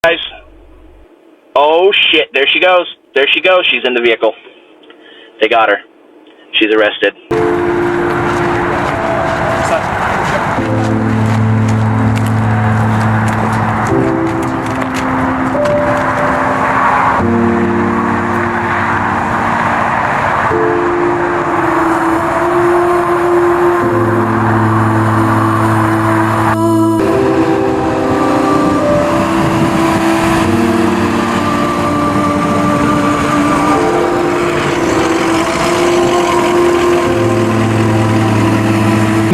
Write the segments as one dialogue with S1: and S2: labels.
S1: Guys. Oh shit, there she goes. There she goes. She's in the vehicle. They got her. She's arrested.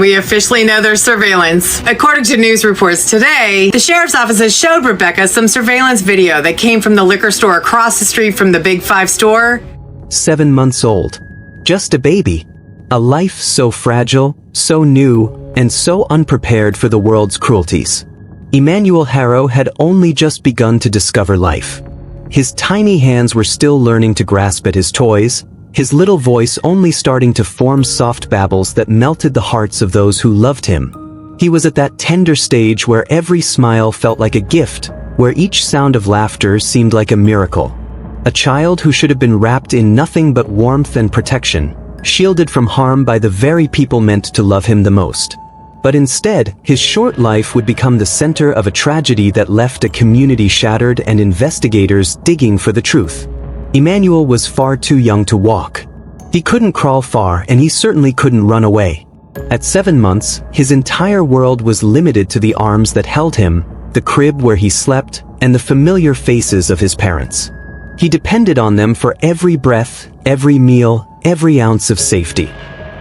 S2: We officially know there's surveillance. According to news reports today, the sheriff's office showed Rebecca some surveillance video that came from the liquor store across the street from the Big Five store.
S3: 7 months old. Just a baby. A life so fragile, so new, and so unprepared for the world's cruelties. Emmanuel Haro had only just begun to discover life. His tiny hands were still learning to grasp at his toys, his little voice only starting to form soft babbles that melted the hearts of those who loved him. He was at that tender stage where every smile felt like a gift, where each sound of laughter seemed like a miracle. A child who should have been wrapped in nothing but warmth and protection, shielded from harm by the very people meant to love him the most. But instead, his short life would become the center of a tragedy that left a community shattered and investigators digging for the truth. Emmanuel was far too young to walk. He couldn't crawl far, and he certainly couldn't run away. At 7 months, his entire world was limited to the arms that held him, the crib where he slept, and the familiar faces of his parents. He depended on them for every breath, every meal, every ounce of safety.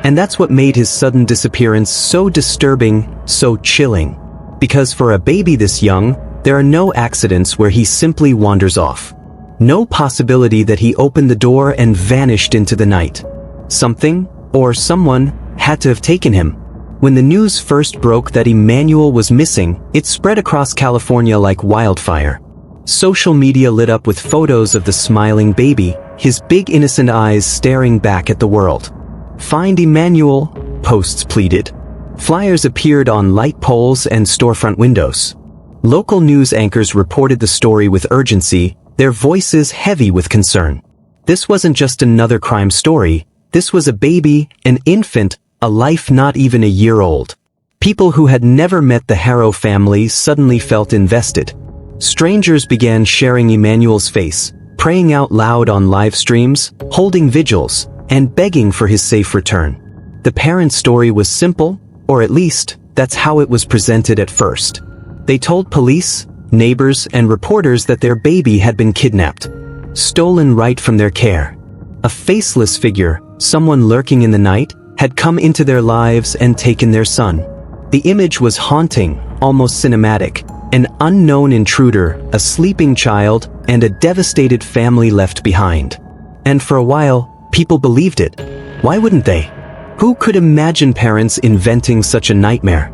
S3: And that's what made his sudden disappearance so disturbing, so chilling. Because for a baby this young, there are no accidents where he simply wanders off. No possibility that he opened the door and vanished into the night. Something, or someone, had to have taken him. When the news first broke that Emmanuel was missing, it spread across California like wildfire. Social media lit up with photos of the smiling baby, his big innocent eyes staring back at the world. "Find Emmanuel," posts pleaded. Flyers appeared on light poles and storefront windows. Local news anchors reported the story with urgency, their voices heavy with concern. This wasn't just another crime story. This was a baby, an infant, a life not even a year old. People who had never met the Haro family suddenly felt invested. Strangers began sharing Emmanuel's face, praying out loud on live streams, holding vigils, and begging for his safe return. The parents' story was simple, or at least, that's how it was presented at first. They told police, neighbors, and reporters that their baby had been kidnapped, stolen right from their care. A faceless figure, someone lurking in the night, had come into their lives and taken their son. The image was haunting, almost cinematic. An unknown intruder, a sleeping child, and a devastated family left behind. And for a while, people believed it. Why wouldn't they? Who could imagine parents inventing such a nightmare?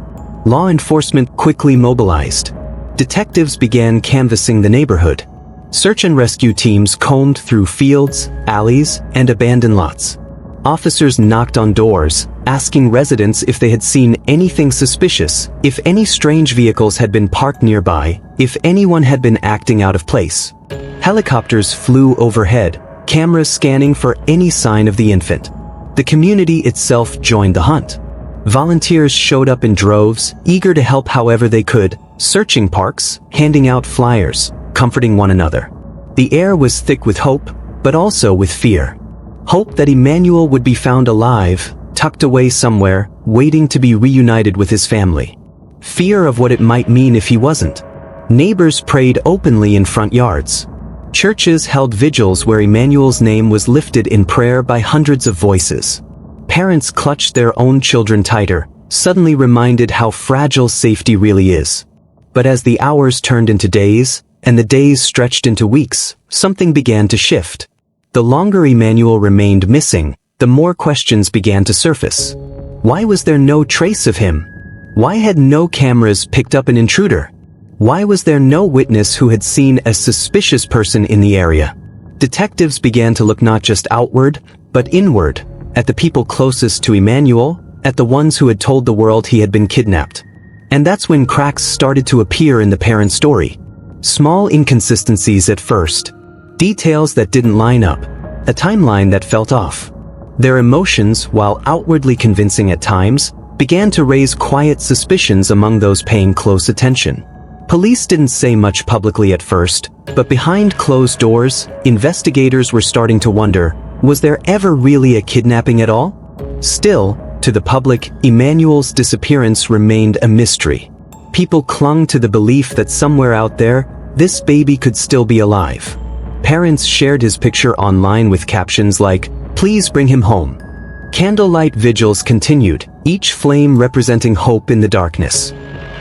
S3: Law enforcement quickly mobilized. Detectives began canvassing the neighborhood. Search and rescue teams combed through fields, alleys, and abandoned lots. Officers knocked on doors, asking residents if they had seen anything suspicious, if any strange vehicles had been parked nearby, if anyone had been acting out of place. Helicopters flew overhead, cameras scanning for any sign of the infant. The community itself joined the hunt. Volunteers showed up in droves, eager to help however they could, searching parks, handing out flyers, comforting one another. The air was thick with hope, but also with fear. Hope that Emmanuel would be found alive, tucked away somewhere, waiting to be reunited with his family. Fear of what it might mean if he wasn't. Neighbors prayed openly in front yards. Churches held vigils where Emmanuel's name was lifted in prayer by hundreds of voices. Parents clutched their own children tighter, suddenly reminded how fragile safety really is. But as the hours turned into days, and the days stretched into weeks, something began to shift. The longer Emmanuel remained missing, the more questions began to surface. Why was there no trace of him? Why had no cameras picked up an intruder? Why was there no witness who had seen a suspicious person in the area? Detectives began to look not just outward, but inward, at the people closest to Emmanuel, at the ones who had told the world he had been kidnapped. And that's when cracks started to appear in the parents' story. Small inconsistencies at first. Details that didn't line up. A timeline that felt off. Their emotions, while outwardly convincing at times, began to raise quiet suspicions among those paying close attention. Police didn't say much publicly at first, but behind closed doors, investigators were starting to wonder, was there ever really a kidnapping at all? Still, to the public, Emmanuel's disappearance remained a mystery. People clung to the belief that somewhere out there, this baby could still be alive. Parents shared his picture online with captions like, "Please bring him home." Candlelight vigils continued, each flame representing hope in the darkness.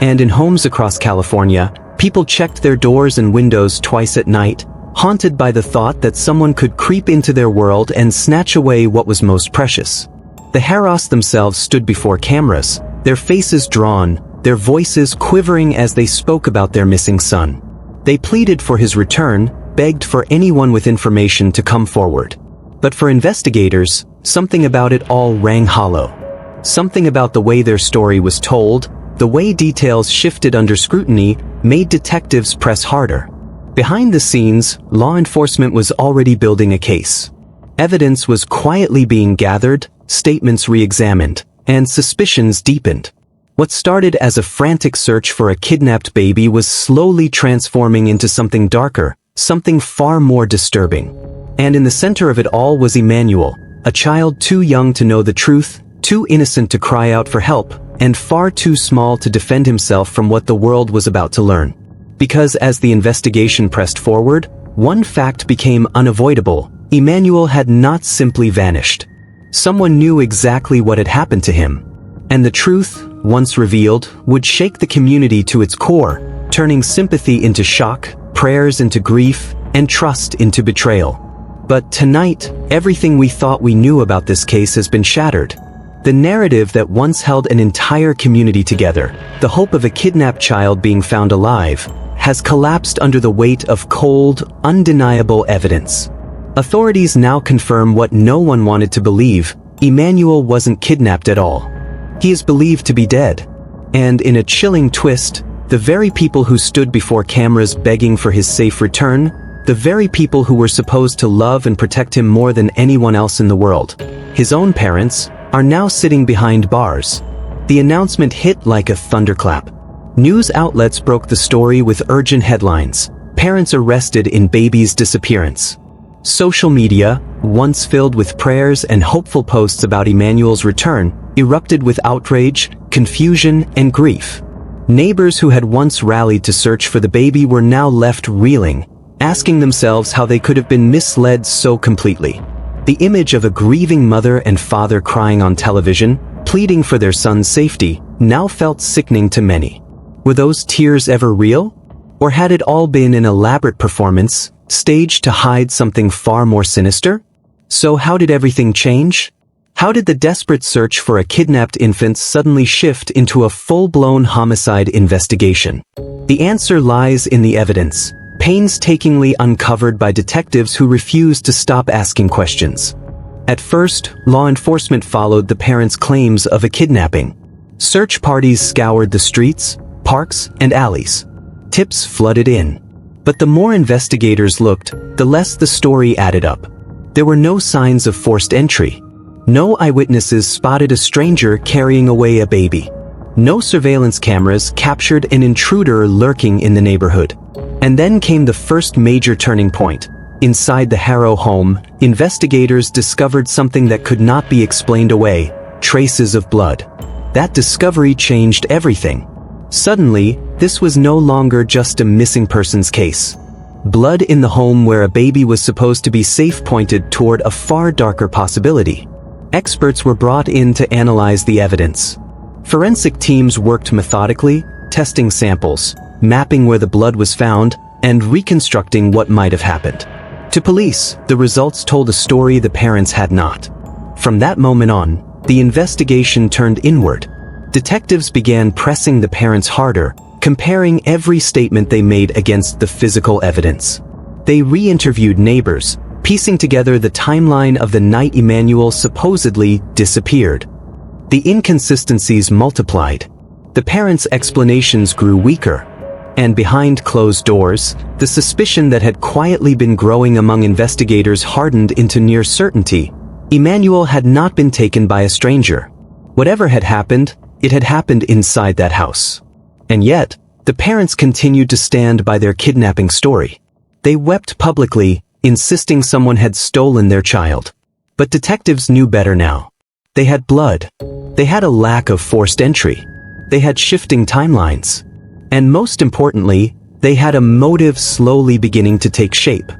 S3: And in homes across California, people checked their doors and windows twice at night, haunted by the thought that someone could creep into their world and snatch away what was most precious. The Haros themselves stood before cameras, their faces drawn, their voices quivering as they spoke about their missing son. They pleaded for his return, begged for anyone with information to come forward. But for investigators, something about it all rang hollow. Something about the way their story was told, the way details shifted under scrutiny, made detectives press harder. Behind the scenes, law enforcement was already building a case. Evidence was quietly being gathered, statements re-examined, and suspicions deepened. What started as a frantic search for a kidnapped baby was slowly transforming into something darker, something far more disturbing. And in the center of it all was Emmanuel, a child too young to know the truth, too innocent to cry out for help, and far too small to defend himself from what the world was about to learn. Because as the investigation pressed forward, one fact became unavoidable: Emmanuel had not simply vanished. Someone knew exactly what had happened to him. And the truth, once revealed, would shake the community to its core, turning sympathy into shock, prayers into grief, and trust into betrayal. But tonight, everything we thought we knew about this case has been shattered. The narrative that once held an entire community together, the hope of a kidnapped child being found alive, has collapsed under the weight of cold, undeniable evidence. Authorities now confirm what no one wanted to believe: Emmanuel wasn't kidnapped at all. He is believed to be dead. And in a chilling twist, the very people who stood before cameras begging for his safe return, the very people who were supposed to love and protect him more than anyone else in the world, his own parents, are now sitting behind bars. The announcement hit like a thunderclap. News outlets broke the story with urgent headlines: parents arrested in baby's disappearance. Social media, once filled with prayers and hopeful posts about Emmanuel's return, erupted with outrage, confusion, and grief. Neighbors who had once rallied to search for the baby were now left reeling, asking themselves how they could have been misled so completely. The image of a grieving mother and father crying on television, pleading for their son's safety, now felt sickening to many. Were those tears ever real? Or had it all been an elaborate performance, staged to hide something far more sinister? So how did everything change? How did the desperate search for a kidnapped infant suddenly shift into a full-blown homicide investigation? The answer lies in the evidence, painstakingly uncovered by detectives who refused to stop asking questions. At first, law enforcement followed the parents' claims of a kidnapping. Search parties scoured the streets, parks, and alleys. Tips flooded in. But the more investigators looked, the less the story added up. There were no signs of forced entry. No eyewitnesses spotted a stranger carrying away a baby. No surveillance cameras captured an intruder lurking in the neighborhood. And then came the first major turning point. Inside the Haro home, investigators discovered something that could not be explained away: traces of blood. That discovery changed everything. Suddenly, this was no longer just a missing persons case. Blood in the home where a baby was supposed to be safe pointed toward a far darker possibility. Experts were brought in to analyze the evidence. Forensic teams worked methodically, testing samples, mapping where the blood was found, and reconstructing what might have happened. To police, the results told a story the parents had not. From that moment on, the investigation turned inward. Detectives began pressing the parents harder, comparing every statement they made against the physical evidence. They re-interviewed neighbors, piecing together the timeline of the night Emmanuel supposedly disappeared. The inconsistencies multiplied. The parents' explanations grew weaker. And behind closed doors, the suspicion that had quietly been growing among investigators hardened into near certainty. Emmanuel had not been taken by a stranger. Whatever had happened, it had happened inside that house. And yet, the parents continued to stand by their kidnapping story. They wept publicly, insisting someone had stolen their child. But detectives knew better now. They had blood. They had a lack of forced entry. They had shifting timelines. And most importantly, they had a motive slowly beginning to take shape.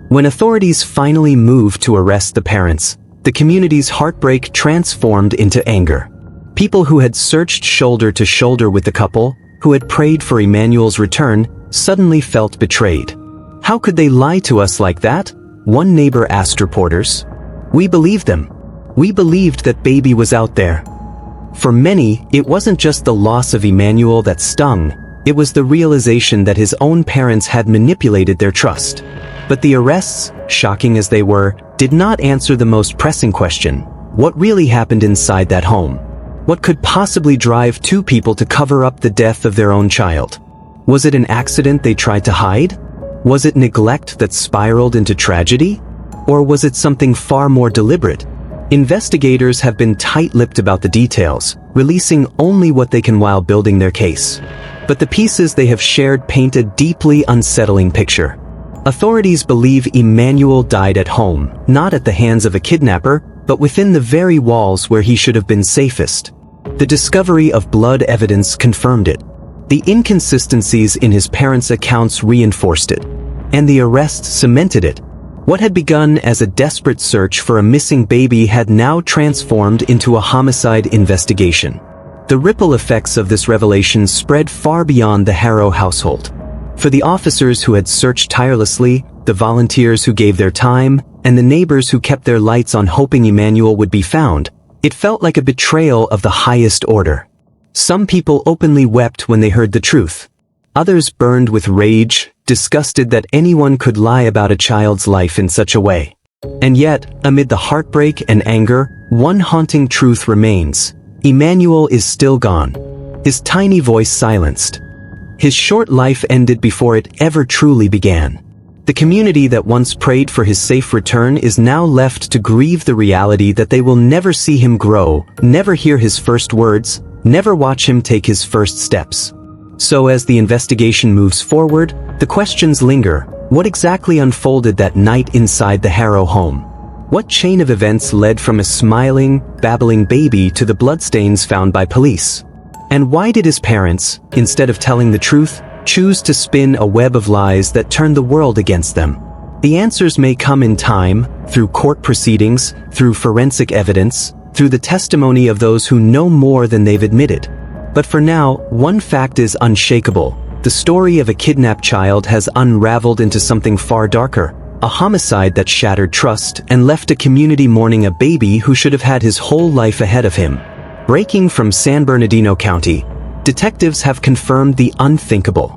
S3: When authorities finally moved to arrest the parents, the community's heartbreak transformed into anger. People who had searched shoulder to shoulder with the couple, who had prayed for Emmanuel's return, suddenly felt betrayed. How could they lie to us like that? One neighbor asked reporters. We believed them. We believed that baby was out there. For many, it wasn't just the loss of Emmanuel that stung, it was the realization that his own parents had manipulated their trust. But the arrests, shocking as they were, did not answer the most pressing question. What really happened inside that home? What could possibly drive two people to cover up the death of their own child? Was it an accident they tried to hide? Was it neglect that spiraled into tragedy? Or was it something far more deliberate? Investigators have been tight-lipped about the details, releasing only what they can while building their case. But the pieces they have shared paint a deeply unsettling picture. Authorities believe Emmanuel died at home, not at the hands of a kidnapper, but within the very walls where he should have been safest. The discovery of blood evidence confirmed it. The inconsistencies in his parents' accounts reinforced it. And the arrest cemented it. What had begun as a desperate search for a missing baby had now transformed into a homicide investigation. The ripple effects of this revelation spread far beyond the Haro household. For the officers who had searched tirelessly, the volunteers who gave their time, and the neighbors who kept their lights on hoping Emmanuel would be found, it felt like a betrayal of the highest order. Some people openly wept when they heard the truth. Others burned with rage, disgusted that anyone could lie about a child's life in such a way. And yet, amid the heartbreak and anger, one haunting truth remains. Emmanuel is still gone. His tiny voice silenced. His short life ended before it ever truly began. The community that once prayed for his safe return is now left to grieve the reality that they will never see him grow, never hear his first words, never watch him take his first steps. So as the investigation moves forward, the questions linger. What exactly unfolded that night inside the Haro home? What chain of events led from a smiling, babbling baby to the bloodstains found by police? And why did his parents, instead of telling the truth, choose to spin a web of lies that turned the world against them? The answers may come in time, through court proceedings, through forensic evidence, through the testimony of those who know more than they've admitted. But for now, one fact is unshakable. The story of a kidnapped child has unraveled into something far darker. A homicide that shattered trust and left a community mourning a baby who should have had his whole life ahead of him. Breaking from San Bernardino County, detectives have confirmed the unthinkable.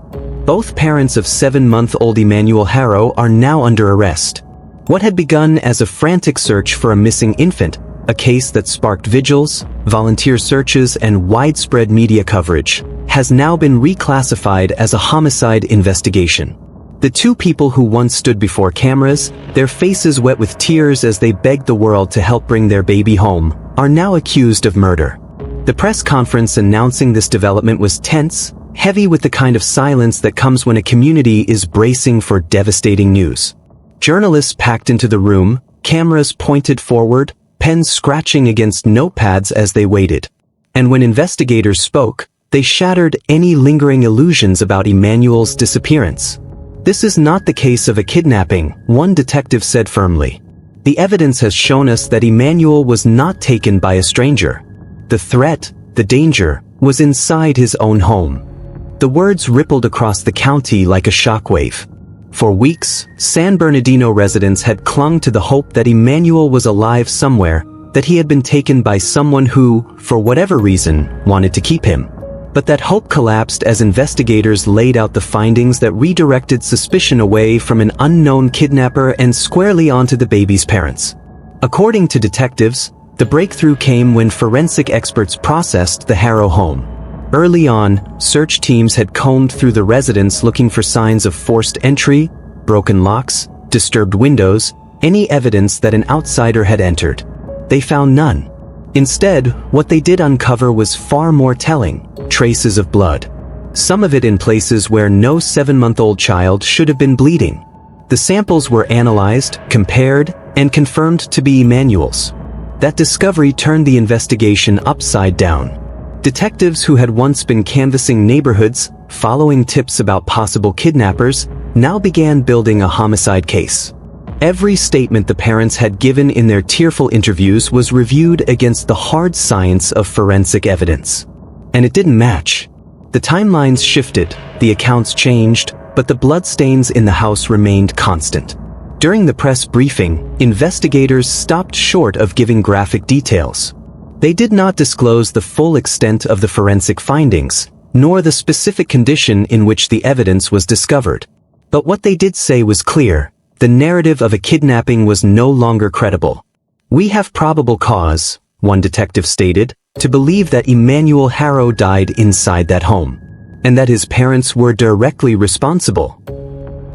S3: Both parents of 7-month-old Emmanuel Haro are now under arrest. What had begun as a frantic search for a missing infant, a case that sparked vigils, volunteer searches, and widespread media coverage, has now been reclassified as a homicide investigation. The two people who once stood before cameras, their faces wet with tears as they begged the world to help bring their baby home, are now accused of murder. The press conference announcing this development was tense, heavy with the kind of silence that comes when a community is bracing for devastating news. Journalists packed into the room, cameras pointed forward, pens scratching against notepads as they waited. And when investigators spoke, they shattered any lingering illusions about Emmanuel's disappearance. This is not the case of a kidnapping, one detective said firmly. The evidence has shown us that Emmanuel was not taken by a stranger. The threat, the danger, was inside his own home. The words rippled across the county like a shockwave. For weeks, San Bernardino residents had clung to the hope that Emmanuel was alive somewhere, that he had been taken by someone who, for whatever reason, wanted to keep him. But that hope collapsed as investigators laid out the findings that redirected suspicion away from an unknown kidnapper and squarely onto the baby's parents. According to detectives, the breakthrough came when forensic experts processed the Haro home. Early on, search teams had combed through the residence looking for signs of forced entry, broken locks, disturbed windows, any evidence that an outsider had entered. They found none. Instead, what they did uncover was far more telling: traces of blood. Some of it in places where no 7-month-old child should have been bleeding. The samples were analyzed, compared, and confirmed to be Emmanuel's. That discovery turned the investigation upside down. Detectives who had once been canvassing neighborhoods, following tips about possible kidnappers, now began building a homicide case. Every statement the parents had given in their tearful interviews was reviewed against the hard science of forensic evidence. And it didn't match. The timelines shifted, the accounts changed, but the bloodstains in the house remained constant. During the press briefing, investigators stopped short of giving graphic details. They did not disclose the full extent of the forensic findings, nor the specific condition in which the evidence was discovered. But what they did say was clear: the narrative of a kidnapping was no longer credible. "We have probable cause," one detective stated, "to believe that Emmanuel Haro died inside that home, and that his parents were directly responsible."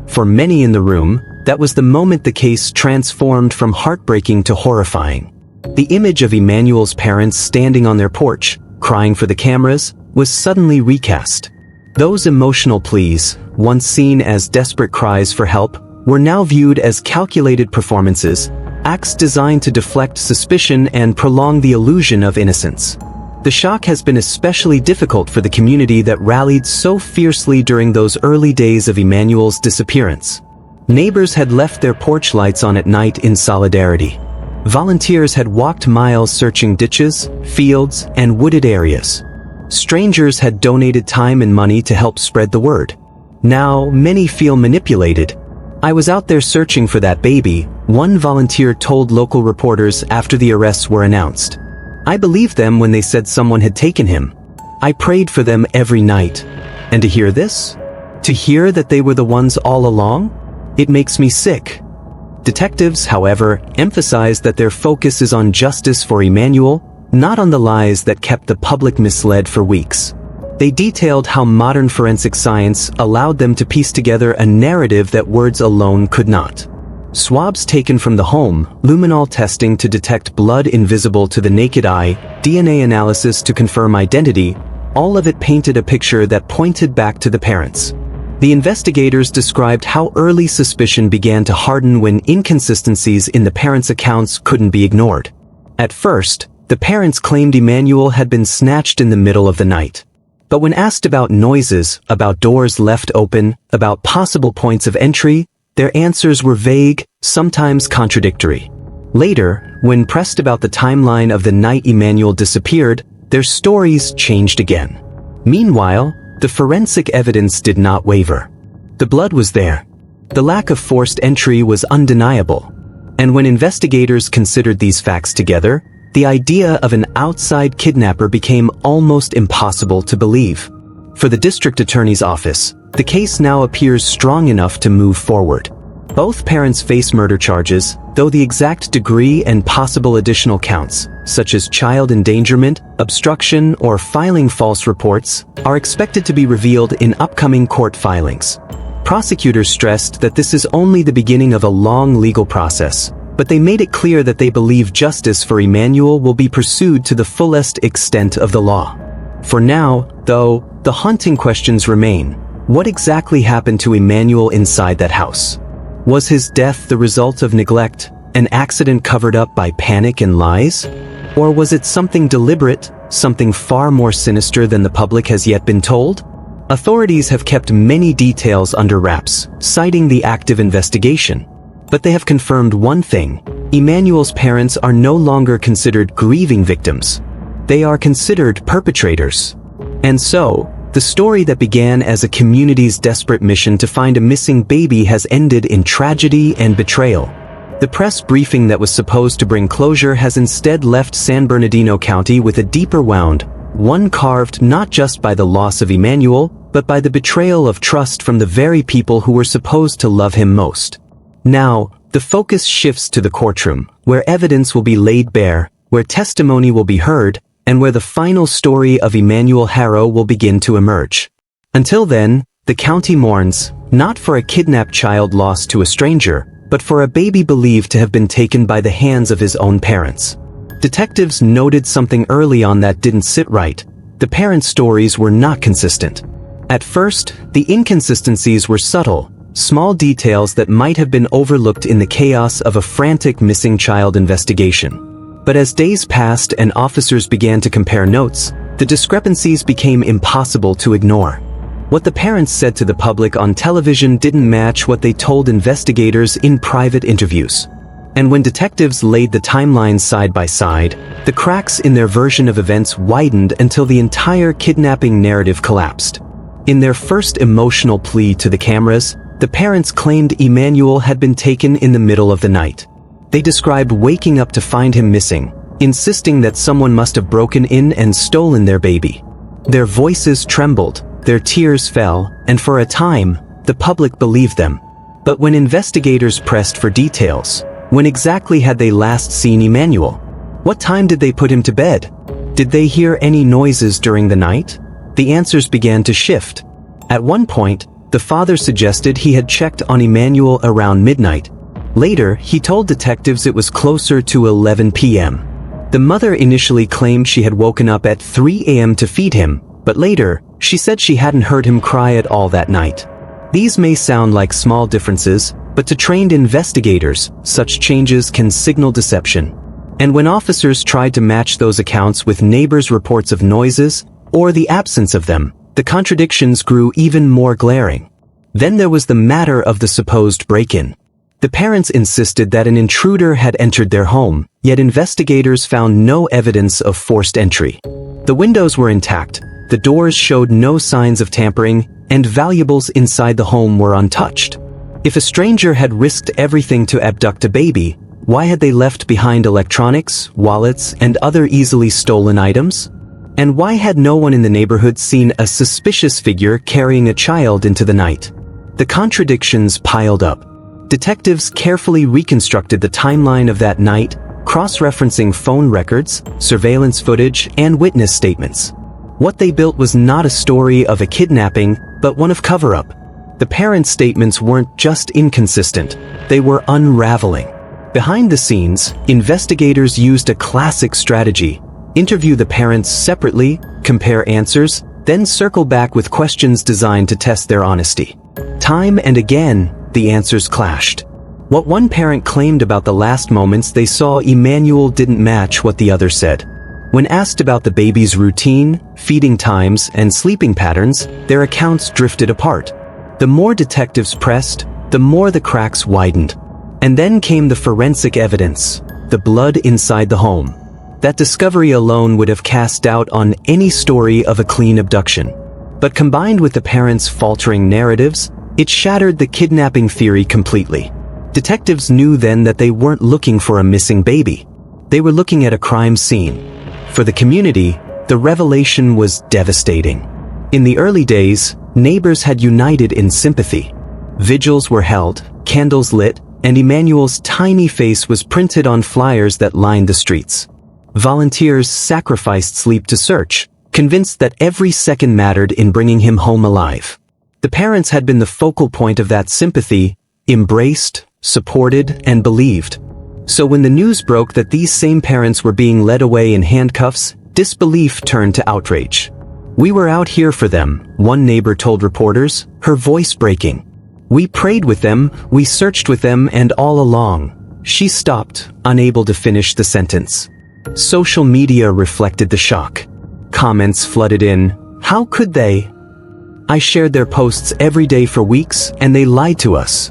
S3: For many in the room, that was the moment the case transformed from heartbreaking to horrifying. The image of Emmanuel's parents standing on their porch, crying for the cameras, was suddenly recast. Those emotional pleas, once seen as desperate cries for help, were now viewed as calculated performances, acts designed to deflect suspicion and prolong the illusion of innocence. The shock has been especially difficult for the community that rallied so fiercely during those early days of Emmanuel's disappearance. Neighbors had left their porch lights on at night in solidarity. Volunteers had walked miles searching ditches, fields, and wooded areas. Strangers had donated time and money to help spread the word. Now, many feel manipulated. "I was out there searching for that baby," one volunteer told local reporters after the arrests were announced. "I believed them when they said someone had taken him. I prayed for them every night. And to hear this? To hear that they were the ones all along? It makes me sick." Detectives, however, emphasize that their focus is on justice for Emmanuel, not on the lies that kept the public misled for weeks. They detailed how modern forensic science allowed them to piece together a narrative that words alone could not. Swabs taken from the home, luminol testing to detect blood invisible to the naked eye, DNA analysis to confirm identity, all of it painted a picture that pointed back to the parents. The investigators described how early suspicion began to harden when inconsistencies in the parents' accounts couldn't be ignored. At first, the parents claimed Emmanuel had been snatched in the middle of the night. But when asked about noises, about doors left open, about possible points of entry, their answers were vague, sometimes contradictory. Later, when pressed about the timeline of the night Emmanuel disappeared, their stories changed again. Meanwhile, the forensic evidence did not waver. The blood was there. The lack of forced entry was undeniable. And when investigators considered these facts together, the idea of an outside kidnapper became almost impossible to believe. For the district attorney's office, the case now appears strong enough to move forward. Both parents face murder charges, though the exact degree and possible additional counts, such as child endangerment, obstruction, or filing false reports, are expected to be revealed in upcoming court filings. Prosecutors stressed that this is only the beginning of a long legal process, but they made it clear that they believe justice for Emmanuel will be pursued to the fullest extent of the law. For now, though, the haunting questions remain. What exactly happened to Emmanuel inside that house? Was his death the result of neglect, an accident covered up by panic and lies? Or was it something deliberate, something far more sinister than the public has yet been told? Authorities have kept many details under wraps, citing the active investigation. But they have confirmed one thing: Emmanuel's parents are no longer considered grieving victims. They are considered perpetrators. And so, the story that began as a community's desperate mission to find a missing baby has ended in tragedy and betrayal. The press briefing that was supposed to bring closure has instead left San Bernardino County with a deeper wound, one carved not just by the loss of Emmanuel, but by the betrayal of trust from the very people who were supposed to love him most. Now, the focus shifts to the courtroom, where evidence will be laid bare, where testimony will be heard, and where the final story of Emmanuel Haro will begin to emerge. Until then, the county mourns, not for a kidnapped child lost to a stranger, but for a baby believed to have been taken by the hands of his own parents. Detectives noted something early on that didn't sit right. The parents' stories were not consistent. At first, the inconsistencies were subtle, small details that might have been overlooked in the chaos of a frantic missing child investigation. But as days passed and officers began to compare notes, the discrepancies became impossible to ignore. What the parents said to the public on television didn't match what they told investigators in private interviews. And when detectives laid the timelines side by side, the cracks in their version of events widened until the entire kidnapping narrative collapsed. In their first emotional plea to the cameras, the parents claimed Emmanuel had been taken in the middle of the night. They described waking up to find him missing, insisting that someone must have broken in and stolen their baby. Their voices trembled, their tears fell, and for a time, the public believed them. But when investigators pressed for details, when exactly had they last seen Emmanuel? What time did they put him to bed? Did they hear any noises during the night? The answers began to shift. At one point, the father suggested he had checked on Emmanuel around midnight. Later, he told detectives it was closer to 11 p.m. The mother initially claimed she had woken up at 3 a.m. to feed him, but later, she said she hadn't heard him cry at all that night. These may sound like small differences, but to trained investigators, such changes can signal deception. And when officers tried to match those accounts with neighbors' reports of noises, or the absence of them, the contradictions grew even more glaring. Then there was the matter of the supposed break-in. The parents insisted that an intruder had entered their home, yet investigators found no evidence of forced entry. The windows were intact, the doors showed no signs of tampering, and valuables inside the home were untouched. If a stranger had risked everything to abduct a baby, why had they left behind electronics, wallets, and other easily stolen items? And why had no one in the neighborhood seen a suspicious figure carrying a child into the night? The contradictions piled up. Detectives carefully reconstructed the timeline of that night, cross-referencing phone records, surveillance footage, and witness statements. What they built was not a story of a kidnapping, but one of cover-up. The parents' statements weren't just inconsistent, they were unraveling. Behind the scenes, investigators used a classic strategy: interview the parents separately, compare answers, then circle back with questions designed to test their honesty. Time and again, the answers clashed. What one parent claimed about the last moments they saw Emmanuel didn't match what the other said. When asked about the baby's routine, feeding times, and sleeping patterns, their accounts drifted apart. The more detectives pressed, the more the cracks widened. And then came the forensic evidence, the blood inside the home. That discovery alone would have cast doubt on any story of a clean abduction. But combined with the parents' faltering narratives, it shattered the kidnapping theory completely. Detectives knew then that they weren't looking for a missing baby. They were looking at a crime scene. For the community, the revelation was devastating. In the early days, neighbors had united in sympathy. Vigils were held, candles lit, and Emmanuel's tiny face was printed on flyers that lined the streets. Volunteers sacrificed sleep to search, convinced that every second mattered in bringing him home alive. The parents had been the focal point of that sympathy, embraced, supported, and believed. So when the news broke that these same parents were being led away in handcuffs, disbelief turned to outrage. "We were out here for them," one neighbor told reporters, her voice breaking. "We prayed with them, we searched with them, and all along." She stopped, unable to finish the sentence. Social media reflected the shock. Comments flooded in. "How could they? I shared their posts every day for weeks, and they lied to us.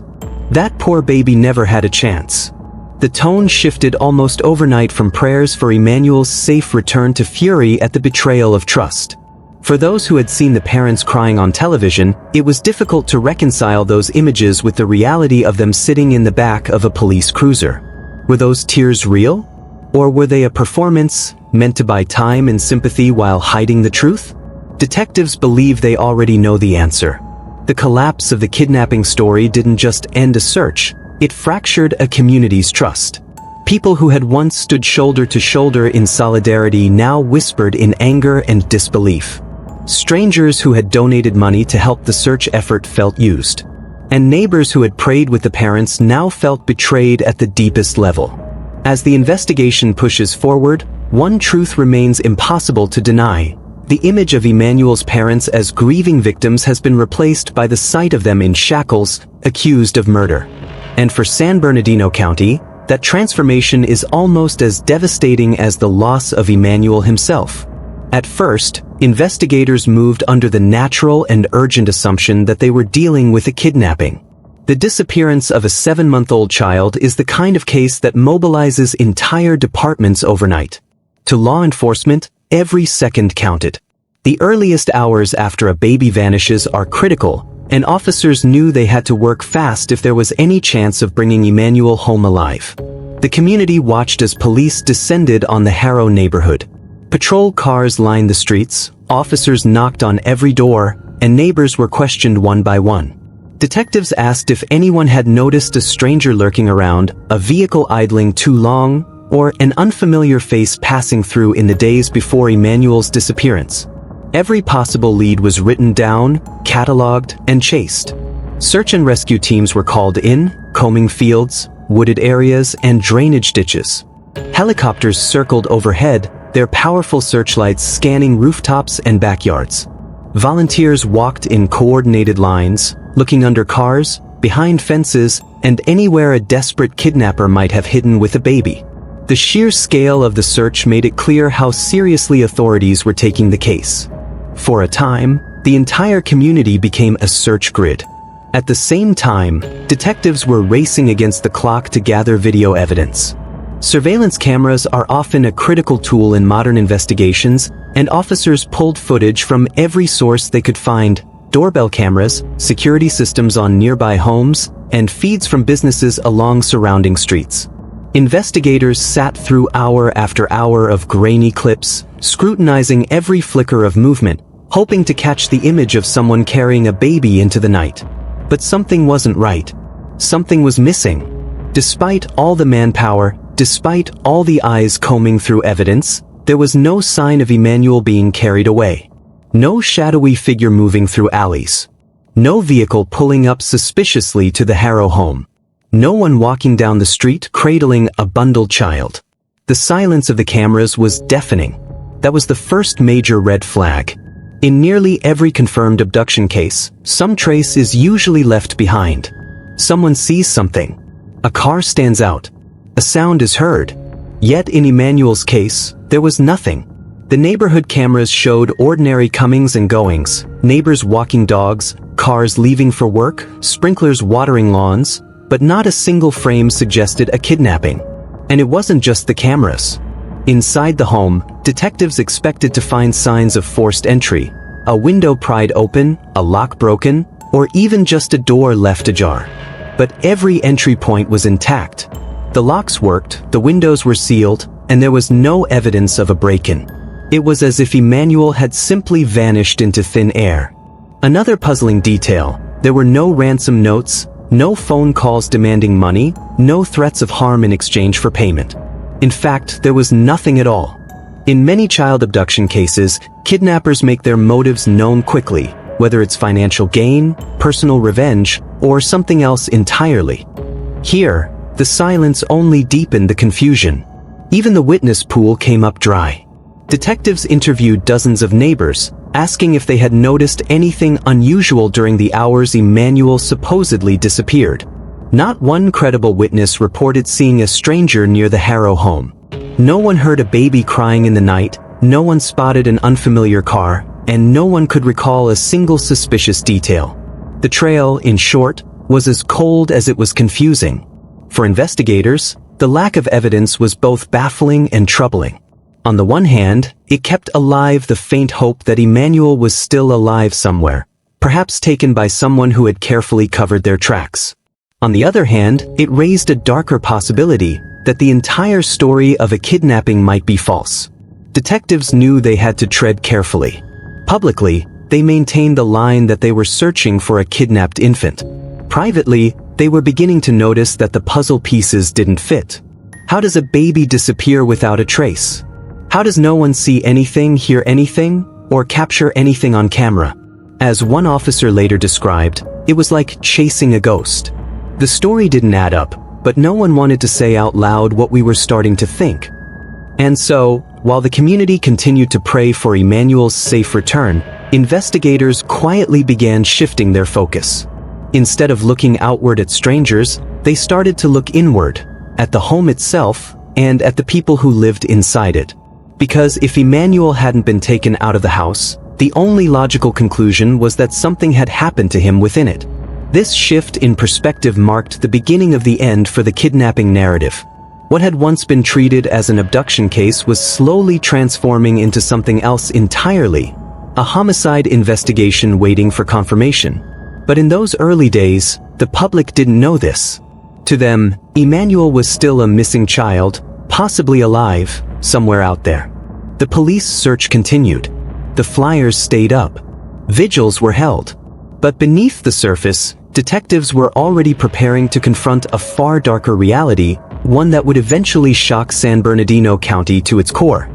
S3: That poor baby never had a chance." The tone shifted almost overnight from prayers for Emmanuel's safe return to fury at the betrayal of trust. For those who had seen the parents crying on television, it was difficult to reconcile those images with the reality of them sitting in the back of a police cruiser. Were those tears real? Or were they a performance, meant to buy time and sympathy while hiding the truth? Detectives believe they already know the answer. The collapse of the kidnapping story didn't just end a search, it fractured a community's trust. People who had once stood shoulder to shoulder in solidarity now whispered in anger and disbelief. Strangers who had donated money to help the search effort felt used. And neighbors who had prayed with the parents now felt betrayed at the deepest level. As the investigation pushes forward, one truth remains impossible to deny. The image of Emmanuel's parents as grieving victims has been replaced by the sight of them in shackles, accused of murder. And for San Bernardino County, that transformation is almost as devastating as the loss of Emmanuel himself. At first, investigators moved under the natural and urgent assumption that they were dealing with a kidnapping. The disappearance of a 7-month-old child is the kind of case that mobilizes entire departments overnight. To law enforcement, every second counted. The earliest hours after a baby vanishes are critical, and officers knew they had to work fast if there was any chance of bringing Emmanuel home alive. The community watched as police descended on the Haro neighborhood. Patrol cars lined the streets, officers knocked on every door, and neighbors were questioned one by one. Detectives asked if anyone had noticed a stranger lurking around, a vehicle idling too long, or an unfamiliar face passing through in the days before Emmanuel's disappearance. Every possible lead was written down, cataloged, and chased. Search and rescue teams were called in, combing fields, wooded areas, and drainage ditches. Helicopters circled overhead, their powerful searchlights scanning rooftops and backyards. Volunteers walked in coordinated lines, looking under cars, behind fences, and anywhere a desperate kidnapper might have hidden with a baby. The sheer scale of the search made it clear how seriously authorities were taking the case. For a time, the entire community became a search grid. At the same time, detectives were racing against the clock to gather video evidence. Surveillance cameras are often a critical tool in modern investigations, and officers pulled footage from every source they could find: doorbell cameras, security systems on nearby homes, and feeds from businesses along surrounding streets. Investigators sat through hour after hour of grainy clips, scrutinizing every flicker of movement, hoping to catch the image of someone carrying a baby into the night. But something wasn't right. Something was missing. Despite all the manpower, despite all the eyes combing through evidence, there was no sign of Emmanuel being carried away. No shadowy figure moving through alleys. No vehicle pulling up suspiciously to the Haro home. No one walking down the street cradling a bundled child. The silence of the cameras was deafening. That was the first major red flag. In nearly every confirmed abduction case, some trace is usually left behind. Someone sees something. A car stands out. A sound is heard. Yet in Emmanuel's case, there was nothing. The neighborhood cameras showed ordinary comings and goings, neighbors walking dogs, cars leaving for work, sprinklers watering lawns, but not a single frame suggested a kidnapping. And it wasn't just the cameras. Inside the home, detectives expected to find signs of forced entry, a window pried open, a lock broken, or even just a door left ajar. But every entry point was intact. The locks worked, the windows were sealed, and there was no evidence of a break-in. It was as if Emmanuel had simply vanished into thin air. Another puzzling detail: there were no ransom notes, no phone calls demanding money, no threats of harm in exchange for payment. In fact, there was nothing at all. In many child abduction cases, kidnappers make their motives known quickly, whether it's financial gain, personal revenge, or something else entirely. Here, the silence only deepened the confusion. Even the witness pool came up dry. Detectives interviewed dozens of neighbors, asking if they had noticed anything unusual during the hours Emmanuel supposedly disappeared. Not one credible witness reported seeing a stranger near the Haro home. No one heard a baby crying in the night, no one spotted an unfamiliar car, and no one could recall a single suspicious detail. The trail, in short, was as cold as it was confusing. For investigators, the lack of evidence was both baffling and troubling. On the one hand, it kept alive the faint hope that Emmanuel was still alive somewhere, perhaps taken by someone who had carefully covered their tracks. On the other hand, it raised a darker possibility that the entire story of a kidnapping might be false. Detectives knew they had to tread carefully. Publicly, they maintained the line that they were searching for a kidnapped infant. Privately, they were beginning to notice that the puzzle pieces didn't fit. How does a baby disappear without a trace? How does no one see anything, hear anything, or capture anything on camera? As one officer later described, it was like chasing a ghost. The story didn't add up, but no one wanted to say out loud what we were starting to think. And so, while the community continued to pray for Emmanuel's safe return, investigators quietly began shifting their focus. Instead of looking outward at strangers, they started to look inward, at the home itself, and at the people who lived inside it. Because if Emmanuel hadn't been taken out of the house, the only logical conclusion was that something had happened to him within it. This shift in perspective marked the beginning of the end for the kidnapping narrative. What had once been treated as an abduction case was slowly transforming into something else entirely, a homicide investigation waiting for confirmation. But in those early days, the public didn't know this. To them, Emmanuel was still a missing child, possibly alive, somewhere out there. The police search continued. The flyers stayed up. Vigils were held. But beneath the surface, detectives were already preparing to confront a far darker reality, one that would eventually shock San Bernardino County to its core.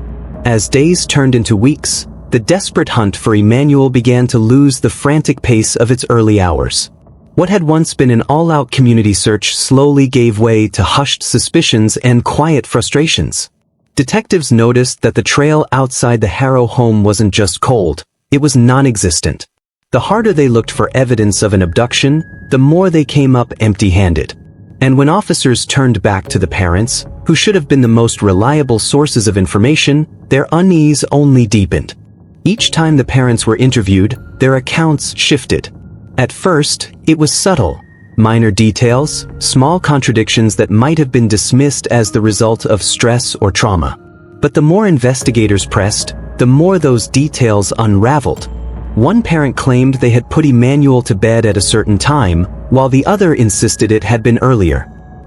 S3: As days turned into weeks, the desperate hunt for Emmanuel began to lose the frantic pace of its early hours. What had once been an all-out community search slowly gave way to hushed suspicions and quiet frustrations. Detectives noticed that the trail outside the Haro home wasn't just cold, it was non-existent. The harder they looked for evidence of an abduction, the more they came up empty-handed. And when officers turned back to the parents, who should have been the most reliable sources of information, their unease only deepened. Each time the parents were interviewed, their accounts shifted. At first, it was subtle, minor details, small contradictions that might have been dismissed as the result of stress or trauma. But the more investigators pressed, the more those details unraveled. One parent claimed they had put Emmanuel to bed at a certain time, while the other insisted it had been earlier.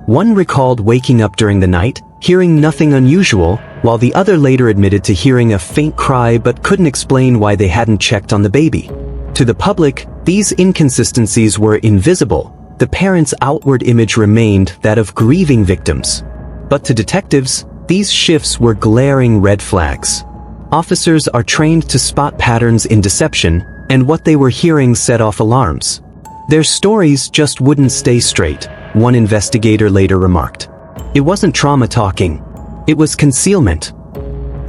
S3: One recalled waking up during the night, hearing nothing unusual, while the other later admitted to hearing a faint cry but couldn't explain why they hadn't checked on the baby. To the public, these inconsistencies were invisible. The parents' outward image remained that of grieving victims. But to detectives, these shifts were glaring red flags. Officers are trained to spot patterns in deception, and what they were hearing set off alarms. Their stories just wouldn't stay straight, one investigator later remarked. It wasn't trauma talking, it was concealment.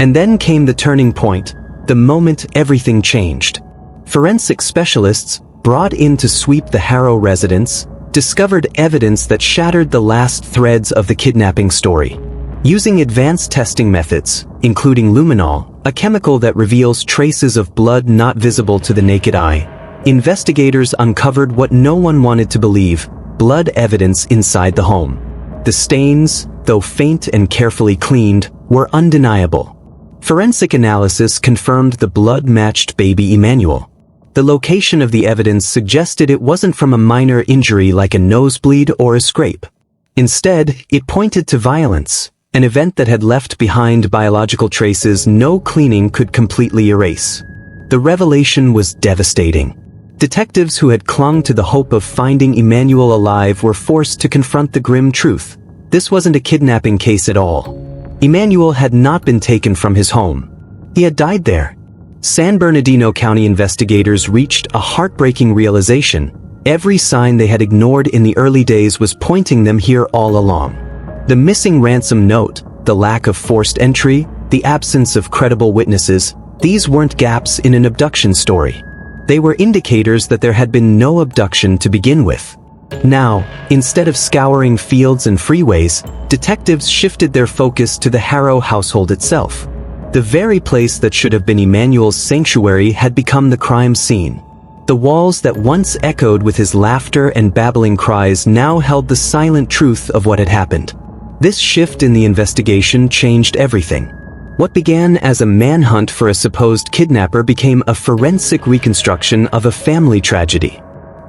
S3: And then came the turning point, the moment everything changed. Forensic specialists, brought in to sweep the Haro residence, discovered evidence that shattered the last threads of the kidnapping story. Using advanced testing methods, including luminol, a chemical that reveals traces of blood not visible to the naked eye, investigators uncovered what no one wanted to believe: blood evidence inside the home. The stains, though faint and carefully cleaned, were undeniable. Forensic analysis confirmed the blood matched baby Emmanuel. The location of the evidence suggested it wasn't from a minor injury like a nosebleed or a scrape. Instead, it pointed to violence, an event that had left behind biological traces no cleaning could completely erase. The revelation was devastating. Detectives who had clung to the hope of finding Emmanuel alive were forced to confront the grim truth. This wasn't a kidnapping case at all. Emmanuel had not been taken from his home. He had died there. San Bernardino County investigators reached a heartbreaking realization. Every sign they had ignored in the early days was pointing them here all along. The missing ransom note, the lack of forced entry, the absence of credible witnesses, these weren't gaps in an abduction story. They were indicators that there had been no abduction to begin with. Now, instead of scouring fields and freeways, detectives shifted their focus to the Haro household itself. The very place that should have been Emmanuel's sanctuary had become the crime scene. The walls that once echoed with his laughter and babbling cries now held the silent truth of what had happened. This shift in the investigation changed everything. What began as a manhunt for a supposed kidnapper became a forensic reconstruction of a family tragedy.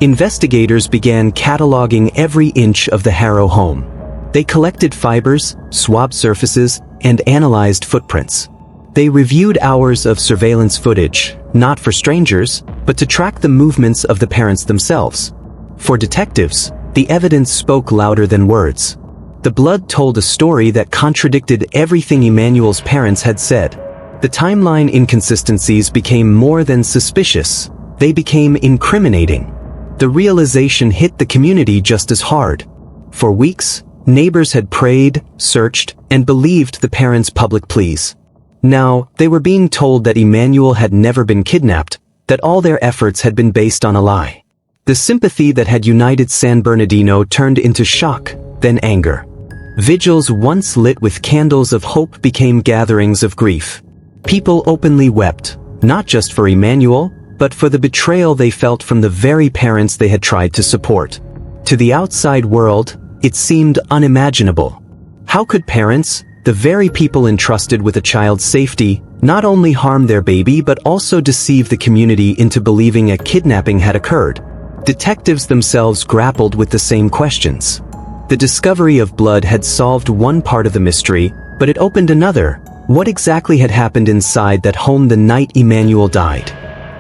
S3: Investigators began cataloging every inch of the Haro home. They collected fibers, swabbed surfaces, and analyzed footprints. They reviewed hours of surveillance footage, not for strangers, but to track the movements of the parents themselves. For detectives, the evidence spoke louder than words. The blood told a story that contradicted everything Emmanuel's parents had said. The timeline inconsistencies became more than suspicious. They became incriminating. The realization hit the community just as hard. For weeks, neighbors had prayed, searched, and believed the parents' public pleas. Now, they were being told that Emmanuel had never been kidnapped, that all their efforts had been based on a lie. The sympathy that had united San Bernardino turned into shock, then anger. Vigils once lit with candles of hope became gatherings of grief. People openly wept, not just for Emmanuel, but for the betrayal they felt from the very parents they had tried to support. To the outside world, it seemed unimaginable. How could parents, the very people entrusted with a child's safety, not only harm their baby but also deceive the community into believing a kidnapping had occurred? Detectives themselves grappled with the same questions. The discovery of blood had solved one part of the mystery, but it opened another. What exactly had happened inside that home the night Emmanuel died?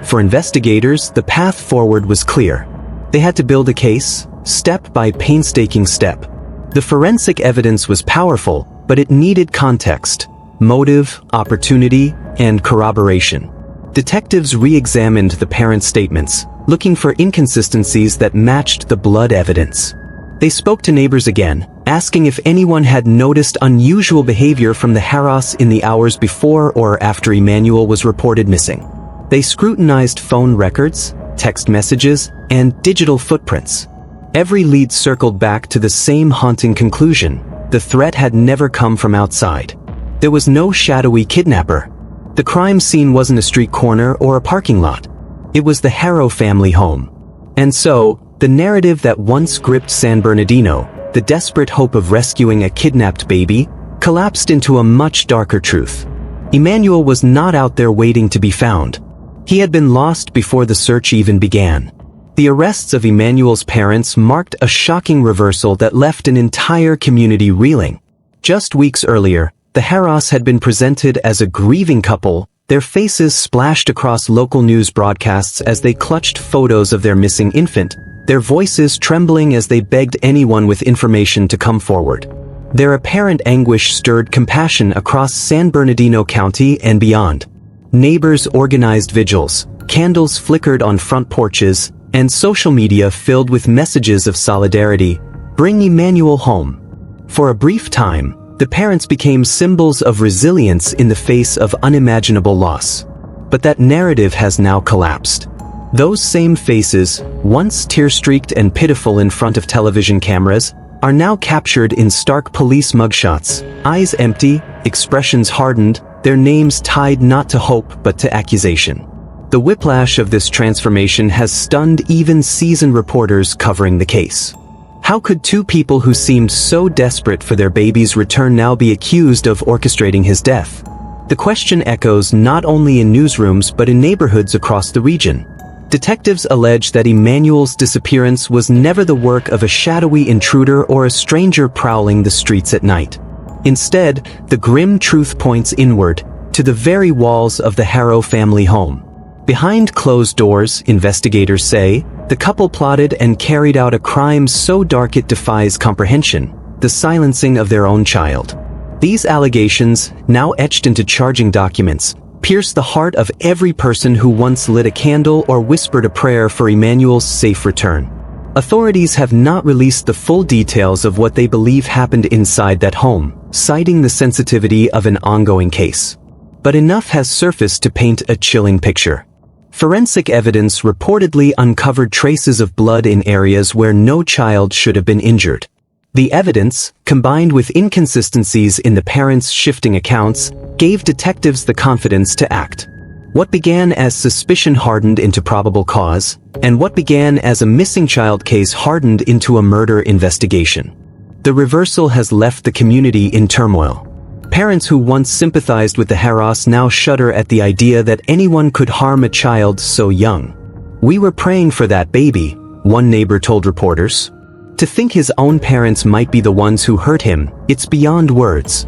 S3: For investigators, the path forward was clear. They had to build a case, step by painstaking step. The forensic evidence was powerful, but it needed context, motive, opportunity, and corroboration. Detectives re-examined the parents' statements, looking for inconsistencies that matched the blood evidence. They spoke to neighbors again, asking if anyone had noticed unusual behavior from the Haros in the hours before or after Emmanuel was reported missing. They scrutinized phone records, text messages, and digital footprints. Every lead circled back to the same haunting conclusion: the threat had never come from outside. There was no shadowy kidnapper. The crime scene wasn't a street corner or a parking lot. It was the Haro family home. And so, the narrative that once gripped San Bernardino, the desperate hope of rescuing a kidnapped baby, collapsed into a much darker truth. Emmanuel was not out there waiting to be found. He had been lost before the search even began. The arrests of Emmanuel's parents marked a shocking reversal that left an entire community reeling. Just weeks earlier, the Haros had been presented as a grieving couple, their faces splashed across local news broadcasts as they clutched photos of their missing infant, their voices trembling as they begged anyone with information to come forward. Their apparent anguish stirred compassion across San Bernardino County and beyond. Neighbors organized vigils, candles flickered on front porches, and social media filled with messages of solidarity. Bring Emmanuel home. For a brief time, the parents became symbols of resilience in the face of unimaginable loss. But that narrative has now collapsed. Those same faces, once tear-streaked and pitiful in front of television cameras, are now captured in stark police mugshots, eyes empty, expressions hardened, their names tied not to hope but to accusation. The whiplash of this transformation has stunned even seasoned reporters covering the case. How could two people who seemed so desperate for their baby's return now be accused of orchestrating his death? The question echoes not only in newsrooms but in neighborhoods across the region. Detectives allege that Emmanuel's disappearance was never the work of a shadowy intruder or a stranger prowling the streets at night. Instead, the grim truth points inward, to the very walls of the Haro family home. Behind closed doors, investigators say, the couple plotted and carried out a crime so dark it defies comprehension: the silencing of their own child. These allegations, now etched into charging documents, pierce the heart of every person who once lit a candle or whispered a prayer for Emmanuel's safe return. Authorities have not released the full details of what they believe happened inside that home, citing the sensitivity of an ongoing case. But enough has surfaced to paint a chilling picture. Forensic evidence reportedly uncovered traces of blood in areas where no child should have been injured. The evidence, combined with inconsistencies in the parents' shifting accounts, gave detectives the confidence to act. What began as suspicion hardened into probable cause, and what began as a missing child case hardened into a murder investigation. The reversal has left the community in turmoil. Parents who once sympathized with the Haros now shudder at the idea that anyone could harm a child so young. "We were praying for that baby," one neighbor told reporters. To think his own parents might be the ones who hurt him, it's beyond words.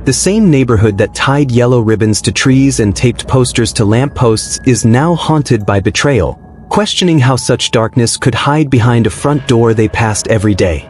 S3: The same neighborhood that tied yellow ribbons to trees and taped posters to lampposts is now haunted by betrayal, questioning how such darkness could hide behind a front door they passed every day.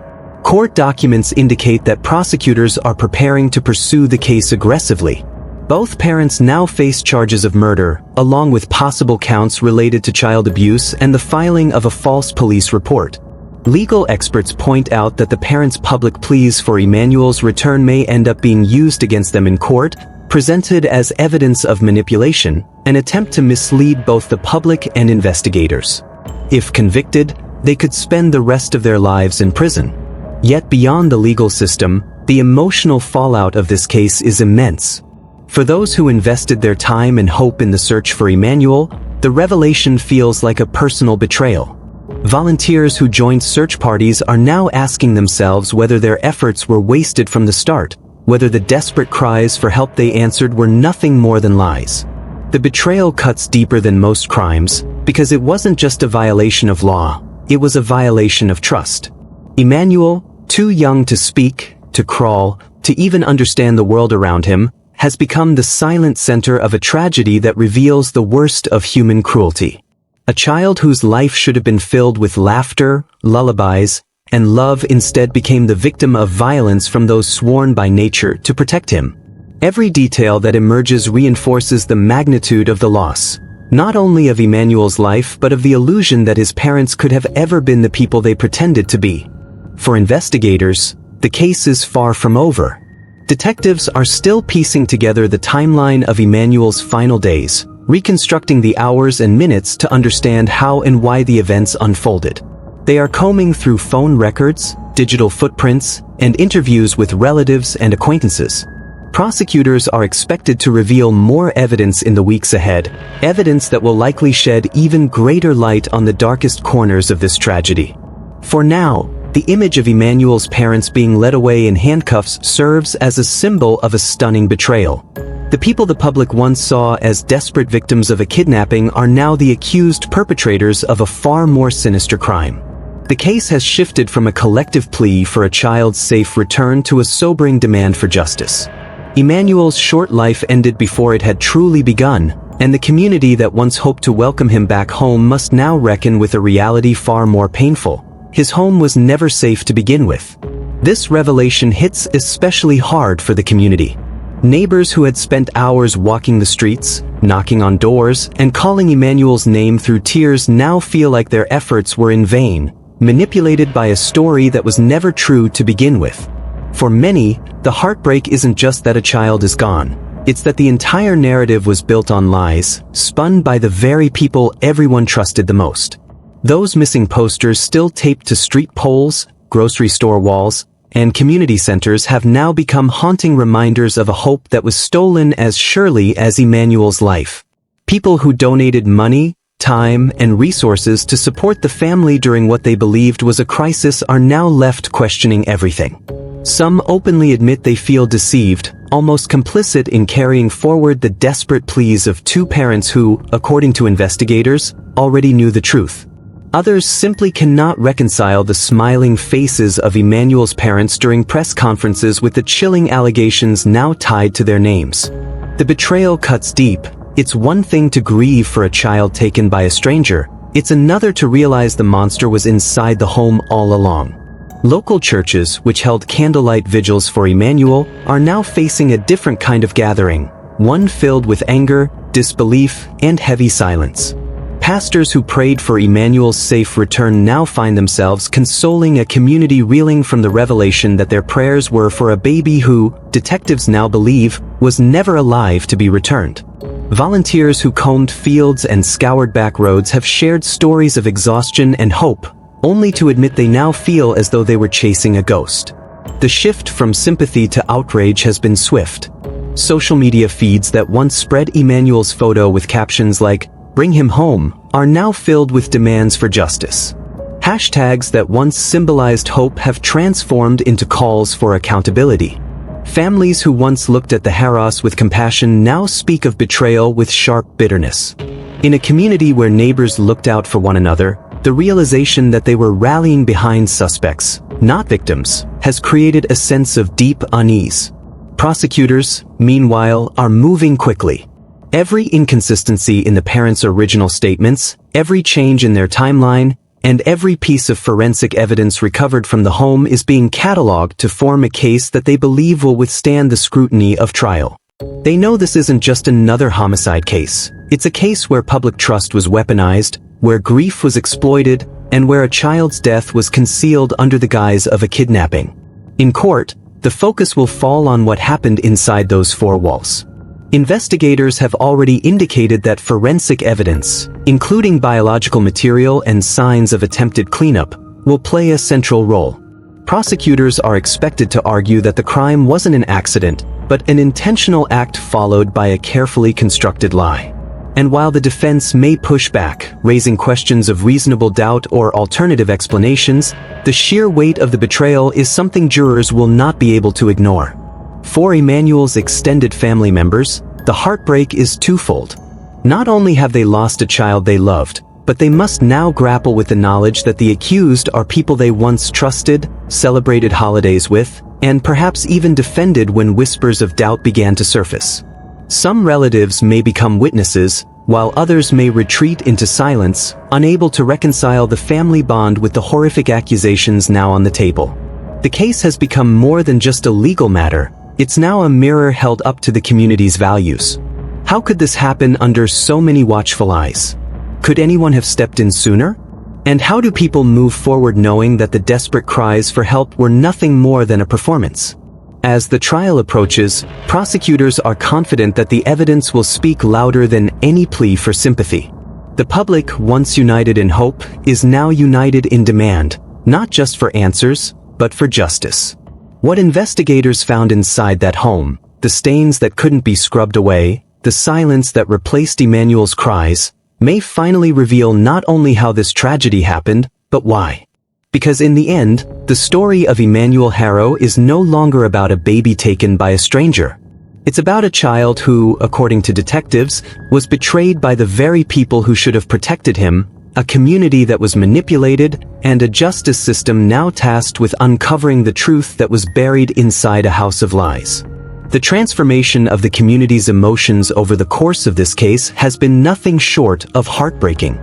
S3: Court documents indicate that prosecutors are preparing to pursue the case aggressively. Both parents now face charges of murder, along with possible counts related to child abuse and the filing of a false police report. Legal experts point out that the parents' public pleas for Emmanuel's return may end up being used against them in court, presented as evidence of manipulation, an attempt to mislead both the public and investigators. If convicted, they could spend the rest of their lives in prison. Yet beyond the legal system, the emotional fallout of this case is immense. For those who invested their time and hope in the search for Emmanuel, the revelation feels like a personal betrayal. Volunteers who joined search parties are now asking themselves whether their efforts were wasted from the start, whether the desperate cries for help they answered were nothing more than lies. The betrayal cuts deeper than most crimes, because it wasn't just a violation of law, it was a violation of trust. Emmanuel, too young to speak, to crawl, to even understand the world around him, has become the silent center of a tragedy that reveals the worst of human cruelty. A child whose life should have been filled with laughter, lullabies, and love instead became the victim of violence from those sworn by nature to protect him. Every detail that emerges reinforces the magnitude of the loss, not only of Emmanuel's life but of the illusion that his parents could have ever been the people they pretended to be. For investigators, the case is far from over. Detectives are still piecing together the timeline of Emmanuel's final days, reconstructing the hours and minutes to understand how and why the events unfolded. They are combing through phone records, digital footprints, and interviews with relatives and acquaintances. Prosecutors are expected to reveal more evidence in the weeks ahead, evidence that will likely shed even greater light on the darkest corners of this tragedy. For now, the image of Emmanuel's parents being led away in handcuffs serves as a symbol of a stunning betrayal. The people the public once saw as desperate victims of a kidnapping are now the accused perpetrators of a far more sinister crime. The case has shifted from a collective plea for a child's safe return to a sobering demand for justice. Emmanuel's short life ended before it had truly begun, and the community that once hoped to welcome him back home must now reckon with a reality far more painful. His home was never safe to begin with. This revelation hits especially hard for the community. Neighbors who had spent hours walking the streets, knocking on doors, and calling Emmanuel's name through tears now feel like their efforts were in vain, manipulated by a story that was never true to begin with. For many, the heartbreak isn't just that a child is gone. It's that the entire narrative was built on lies, spun by the very people everyone trusted the most. Those missing posters still taped to street poles, grocery store walls, and community centers have now become haunting reminders of a hope that was stolen as surely as Emmanuel's life. People who donated money, time, and resources to support the family during what they believed was a crisis are now left questioning everything. Some openly admit they feel deceived, almost complicit in carrying forward the desperate pleas of two parents who, according to investigators, already knew the truth. Others simply cannot reconcile the smiling faces of Emmanuel's parents during press conferences with the chilling allegations now tied to their names. The betrayal cuts deep. It's one thing to grieve for a child taken by a stranger. It's another to realize the monster was inside the home all along. Local churches, which held candlelight vigils for Emmanuel, are now facing a different kind of gathering, one filled with anger, disbelief, and heavy silence. Pastors who prayed for Emmanuel's safe return now find themselves consoling a community reeling from the revelation that their prayers were for a baby who, detectives now believe, was never alive to be returned. Volunteers who combed fields and scoured back roads have shared stories of exhaustion and hope, only to admit they now feel as though they were chasing a ghost. The shift from sympathy to outrage has been swift. Social media feeds that once spread Emmanuel's photo with captions like, "Bring him home," are now filled with demands for justice. Hashtags that once symbolized hope have transformed into calls for accountability. Families who once looked at the Haros with compassion now speak of betrayal with sharp bitterness. In a community where neighbors looked out for one another, the realization that they were rallying behind suspects, not victims, has created a sense of deep unease. Prosecutors, meanwhile, are moving quickly. Every inconsistency in the parents' original statements, every change in their timeline, and every piece of forensic evidence recovered from the home is being cataloged to form a case that they believe will withstand the scrutiny of trial. They know this isn't just another homicide case. It's a case where public trust was weaponized, where grief was exploited, and where a child's death was concealed under the guise of a kidnapping. In court, the focus will fall on what happened inside those four walls. Investigators have already indicated that forensic evidence, including biological material and signs of attempted cleanup, will play a central role. Prosecutors are expected to argue that the crime wasn't an accident, but an intentional act followed by a carefully constructed lie. And while the defense may push back, raising questions of reasonable doubt or alternative explanations, the sheer weight of the betrayal is something jurors will not be able to ignore. For Emmanuel's extended family members, the heartbreak is twofold. Not only have they lost a child they loved, but they must now grapple with the knowledge that the accused are people they once trusted, celebrated holidays with, and perhaps even defended when whispers of doubt began to surface. Some relatives may become witnesses, while others may retreat into silence, unable to reconcile the family bond with the horrific accusations now on the table. The case has become more than just a legal matter. It's now a mirror held up to the community's values. How could this happen under so many watchful eyes? Could anyone have stepped in sooner? And how do people move forward knowing that the desperate cries for help were nothing more than a performance? As the trial approaches, prosecutors are confident that the evidence will speak louder than any plea for sympathy. The public, once united in hope, is now united in demand, not just for answers, but for justice. What investigators found inside that home, the stains that couldn't be scrubbed away, the silence that replaced Emmanuel's cries, may finally reveal not only how this tragedy happened, but why. Because in the end, the story of Emmanuel Haro is no longer about a baby taken by a stranger. It's about a child who, according to detectives, was betrayed by the very people who should have protected him, a community that was manipulated, and a justice system now tasked with uncovering the truth that was buried inside a house of lies. The transformation of the community's emotions over the course of this case has been nothing short of heartbreaking.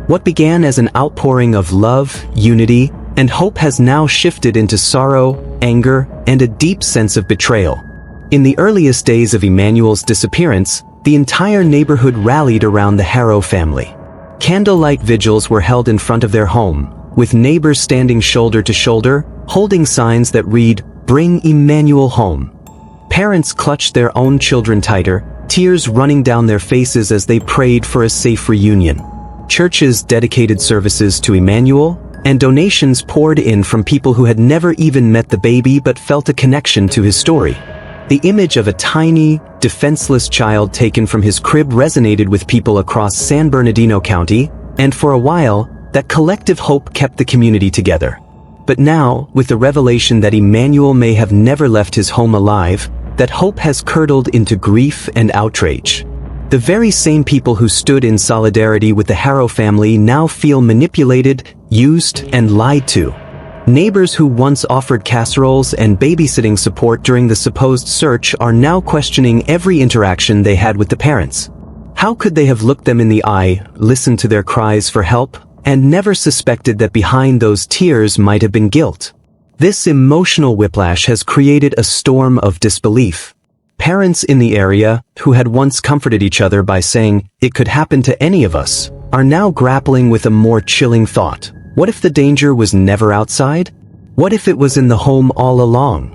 S3: What began as an outpouring of love, unity, and hope has now shifted into sorrow, anger, and a deep sense of betrayal. In the earliest days of Emmanuel's disappearance, the entire neighborhood rallied around the Haro family. Candlelight vigils were held in front of their home, with neighbors standing shoulder to shoulder, holding signs that read, "Bring Emmanuel home." Parents clutched their own children tighter, tears running down their faces as they prayed for a safe reunion. Churches dedicated services to Emmanuel, and donations poured in from people who had never even met the baby but felt a connection to his story. The image of a tiny, defenseless child taken from his crib resonated with people across San Bernardino County, and for a while, that collective hope kept the community together. But now, with the revelation that Emmanuel may have never left his home alive, that hope has curdled into grief and outrage. The very same people who stood in solidarity with the Haro family now feel manipulated, used, and lied to. Neighbors who once offered casseroles and babysitting support during the supposed search are now questioning every interaction they had with the parents. How could they have looked them in the eye, listened to their cries for help, and never suspected that behind those tears might have been guilt? This emotional whiplash has created a storm of disbelief. Parents in the area, who had once comforted each other by saying, "It could happen to any of us," are now grappling with a more chilling thought. What if the danger was never outside? What if it was in the home all along?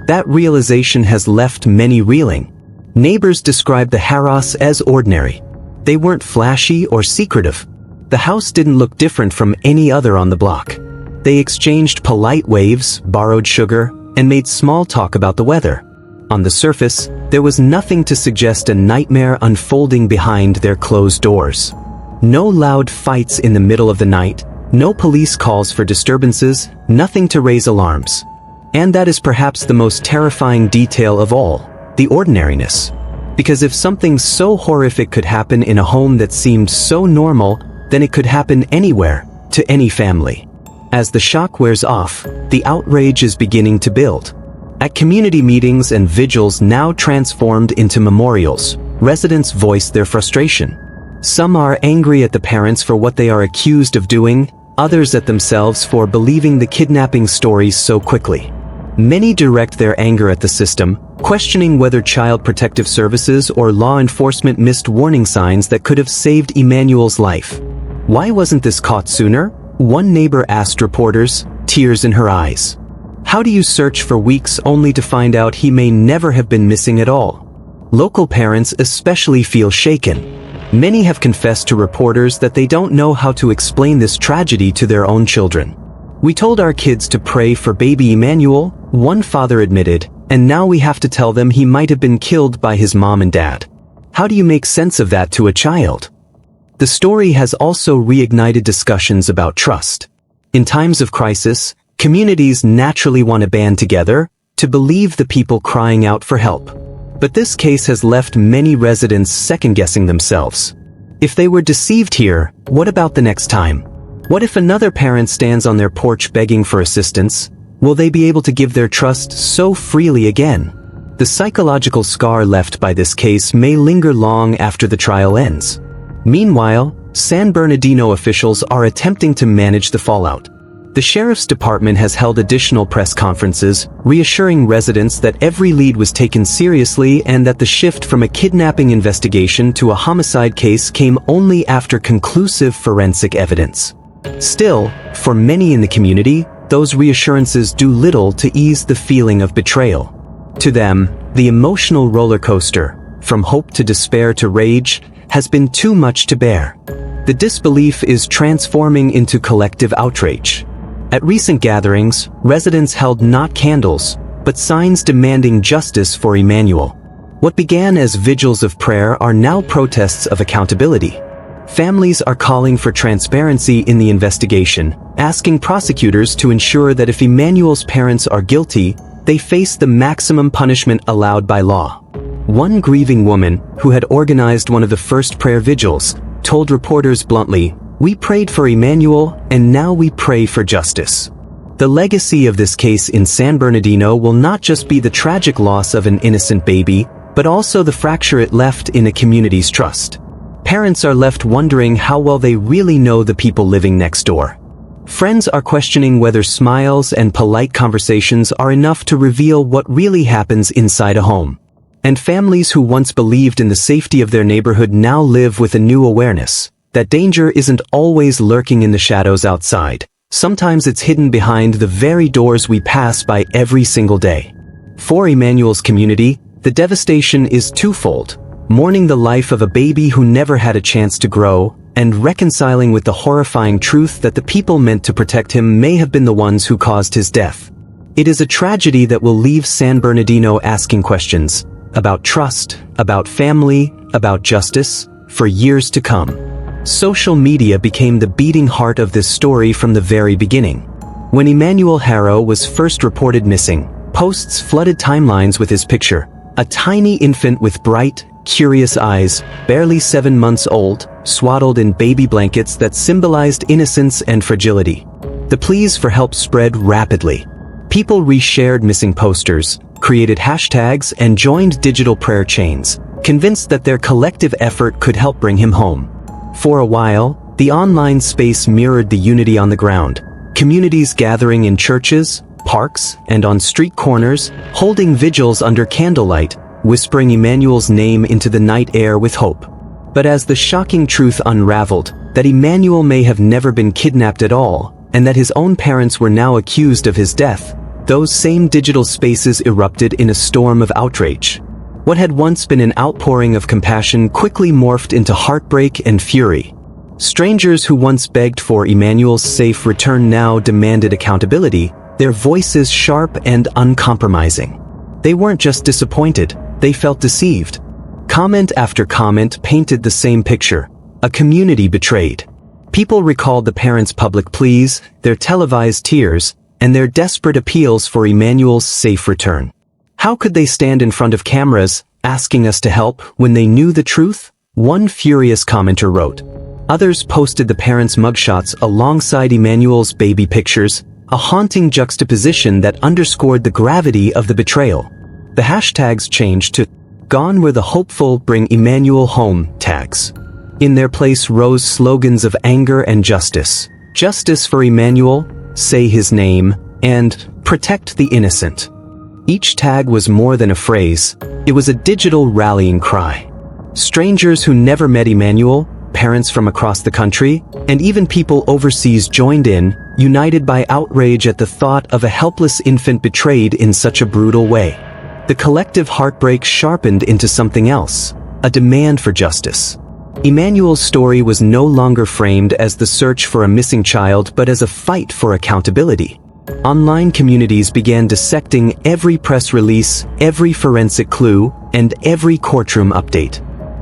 S3: That realization has left many reeling. Neighbors described the Haros as ordinary. They weren't flashy or secretive. The house didn't look different from any other on the block. They exchanged polite waves, borrowed sugar, and made small talk about the weather. On the surface, there was nothing to suggest a nightmare unfolding behind their closed doors. No loud fights in the middle of the night, no police calls for disturbances, nothing to raise alarms. And that is perhaps the most terrifying detail of all, the ordinariness. Because if something so horrific could happen in a home that seemed so normal, then it could happen anywhere, to any family. As the shock wears off, the outrage is beginning to build. At community meetings and vigils now transformed into memorials, residents voice their frustration. Some are angry at the parents for what they are accused of doing, others at themselves for believing the kidnapping stories so quickly. Many direct their anger at the system, questioning whether Child Protective Services or law enforcement missed warning signs that could have saved Emmanuel's life. Why wasn't this caught sooner? One neighbor asked reporters, tears in her eyes. How do you search for weeks only to find out he may never have been missing at all? Local parents especially feel shaken. Many have confessed to reporters that they don't know how to explain this tragedy to their own children. We told our kids to pray for baby Emmanuel, one father admitted, and now we have to tell them he might have been killed by his mom and dad. How do you make sense of that to a child? The story has also reignited discussions about trust. In times of crisis, communities naturally want to band together to believe the people crying out for help. But this case has left many residents second-guessing themselves. If they were deceived here, what about the next time? What if another parent stands on their porch begging for assistance? Will they be able to give their trust so freely again? The psychological scar left by this case may linger long after the trial ends. Meanwhile, San Bernardino officials are attempting to manage the fallout. The sheriff's department has held additional press conferences, reassuring residents that every lead was taken seriously and that the shift from a kidnapping investigation to a homicide case came only after conclusive forensic evidence. Still, for many in the community, those reassurances do little to ease the feeling of betrayal. To them, the emotional roller coaster, from hope to despair to rage, has been too much to bear. The disbelief is transforming into collective outrage. At recent gatherings, residents held not candles, but signs demanding justice for Emmanuel. What began as vigils of prayer are now protests of accountability. Families are calling for transparency in the investigation, asking prosecutors to ensure that if Emmanuel's parents are guilty, they face the maximum punishment allowed by law. One grieving woman, who had organized one of the first prayer vigils, told reporters bluntly, "We prayed for Emmanuel, and now we pray for justice." The legacy of this case in San Bernardino will not just be the tragic loss of an innocent baby, but also the fracture it left in a community's trust. Parents are left wondering how well they really know the people living next door. Friends are questioning whether smiles and polite conversations are enough to reveal what really happens inside a home. And families who once believed in the safety of their neighborhood now live with a new awareness that danger isn't always lurking in the shadows outside. Sometimes it's hidden behind the very doors we pass by every single day. For Emmanuel's community, the devastation is twofold: mourning the life of a baby who never had a chance to grow, and reconciling with the horrifying truth that the people meant to protect him may have been the ones who caused his death. It is a tragedy that will leave San Bernardino asking questions about trust, about family, about justice, for years to come. Social media became the beating heart of this story from the very beginning. When Emmanuel Haro was first reported missing, posts flooded timelines with his picture, a tiny infant with bright, curious eyes, barely 7 months old, swaddled in baby blankets that symbolized innocence and fragility. The pleas for help spread rapidly. People reshared missing posters, created hashtags, and joined digital prayer chains, convinced that their collective effort could help bring him home. For a while, the online space mirrored the unity on the ground, communities gathering in churches, parks, and on street corners, holding vigils under candlelight, whispering Emmanuel's name into the night air with hope. But as the shocking truth unraveled, that Emmanuel may have never been kidnapped at all, and that his own parents were now accused of his death, those same digital spaces erupted in a storm of outrage. What had once been an outpouring of compassion quickly morphed into heartbreak and fury. Strangers who once begged for Emmanuel's safe return now demanded accountability, their voices sharp and uncompromising. They weren't just disappointed, they felt deceived. Comment after comment painted the same picture: a community betrayed. People recalled the parents' public pleas, their televised tears, and their desperate appeals for Emmanuel's safe return. How could they stand in front of cameras, asking us to help, when they knew the truth? One furious commenter wrote. Others posted the parents' mugshots alongside Emmanuel's baby pictures, a haunting juxtaposition that underscored the gravity of the betrayal. The hashtags changed to "Gone Were the Hopeful, Bring Emmanuel Home" tags. In their place rose slogans of anger and justice. Justice for Emmanuel, Say His Name, and Protect the Innocent. Each tag was more than a phrase, it was a digital rallying cry. Strangers who never met Emmanuel, parents from across the country, and even people overseas joined in, united by outrage at the thought of a helpless infant betrayed in such a brutal way. The collective heartbreak sharpened into something else, a demand for justice. Emmanuel's story was no longer framed as the search for a missing child but as a fight for accountability. Online communities began dissecting every press release, every forensic clue, and every courtroom update.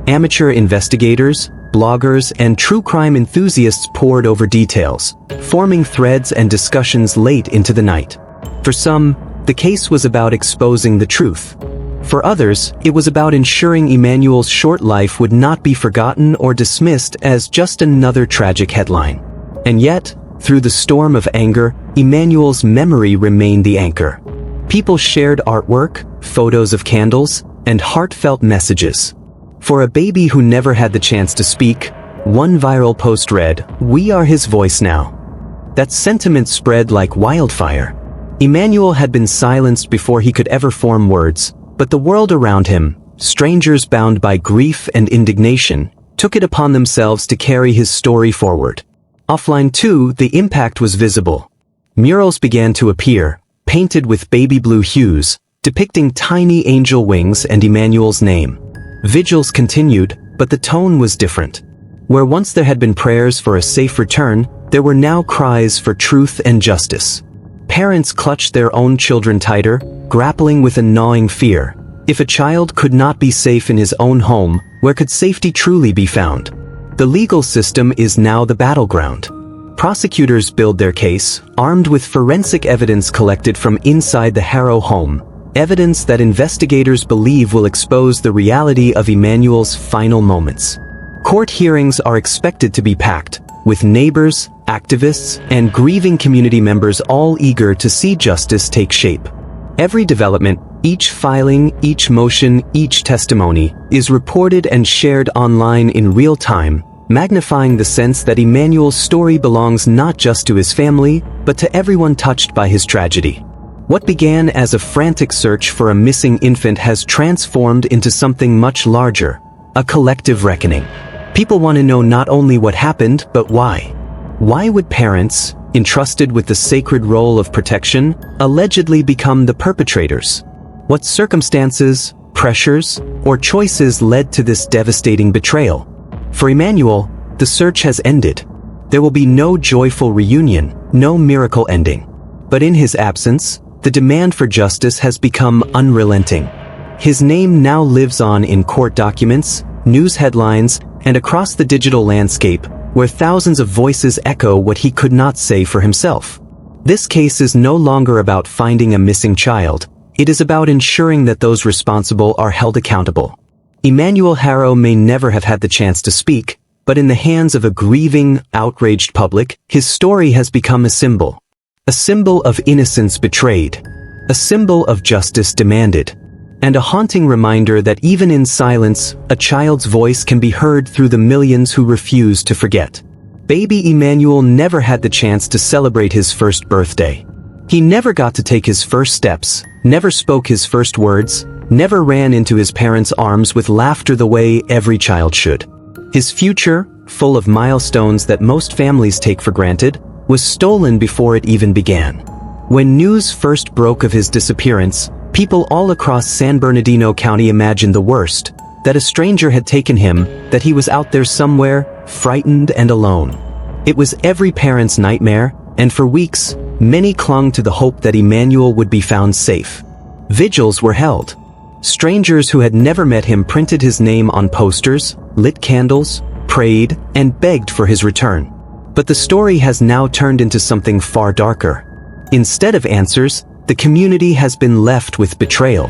S3: Amateur investigators, bloggers, and true crime enthusiasts pored over details, forming threads and discussions late into the night. For some, the case was about exposing the truth. For others, it was about ensuring Emmanuel's short life would not be forgotten or dismissed as just another tragic headline. And yet, through the storm of anger, Emmanuel's memory remained the anchor. People shared artwork, photos of candles, and heartfelt messages. For a baby who never had the chance to speak, one viral post read, "We are his voice now." That sentiment spread like wildfire. Emmanuel had been silenced before he could ever form words, but the world around him, strangers bound by grief and indignation, took it upon themselves to carry his story forward. Offline too, the impact was visible. Murals began to appear, painted with baby blue hues, depicting tiny angel wings and Emmanuel's name. Vigils continued, but the tone was different. Where once there had been prayers for a safe return, there were now cries for truth and justice. Parents clutched their own children tighter, grappling with a gnawing fear. If a child could not be safe in his own home, where could safety truly be found? The legal system is now the battleground. Prosecutors build their case, armed with forensic evidence collected from inside the Haro home, evidence that investigators believe will expose the reality of Emmanuel's final moments. Court hearings are expected to be packed, with neighbors, activists, and grieving community members all eager to see justice take shape. Every development, each filing, each motion, each testimony, is reported and shared online in real time, magnifying the sense that Emmanuel's story belongs not just to his family, but to everyone touched by his tragedy. What began as a frantic search for a missing infant has transformed into something much larger, a collective reckoning. People want to know not only what happened, but why. Why would parents, entrusted with the sacred role of protection, allegedly become the perpetrators? What circumstances, pressures, or choices led to this devastating betrayal? For Emmanuel, the search has ended. There will be no joyful reunion, no miracle ending. But in his absence, the demand for justice has become unrelenting. His name now lives on in court documents, news headlines, and across the digital landscape, where thousands of voices echo what he could not say for himself. This case is no longer about finding a missing child. It is about ensuring that those responsible are held accountable. Emmanuel Haro may never have had the chance to speak, but in the hands of a grieving, outraged public, his story has become a symbol. A symbol of innocence betrayed. A symbol of justice demanded. And a haunting reminder that even in silence, a child's voice can be heard through the millions who refuse to forget. Baby Emmanuel never had the chance to celebrate his first birthday. He never got to take his first steps, never spoke his first words, never ran into his parents' arms with laughter the way every child should. His future, full of milestones that most families take for granted, was stolen before it even began. When news first broke of his disappearance, people all across San Bernardino County imagined the worst, that a stranger had taken him, that he was out there somewhere, frightened and alone. It was every parent's nightmare, and for weeks, many clung to the hope that Emmanuel would be found safe. Vigils were held. Strangers who had never met him printed his name on posters, lit candles, prayed, and begged for his return. But the story has now turned into something far darker. Instead of answers, the community has been left with betrayal.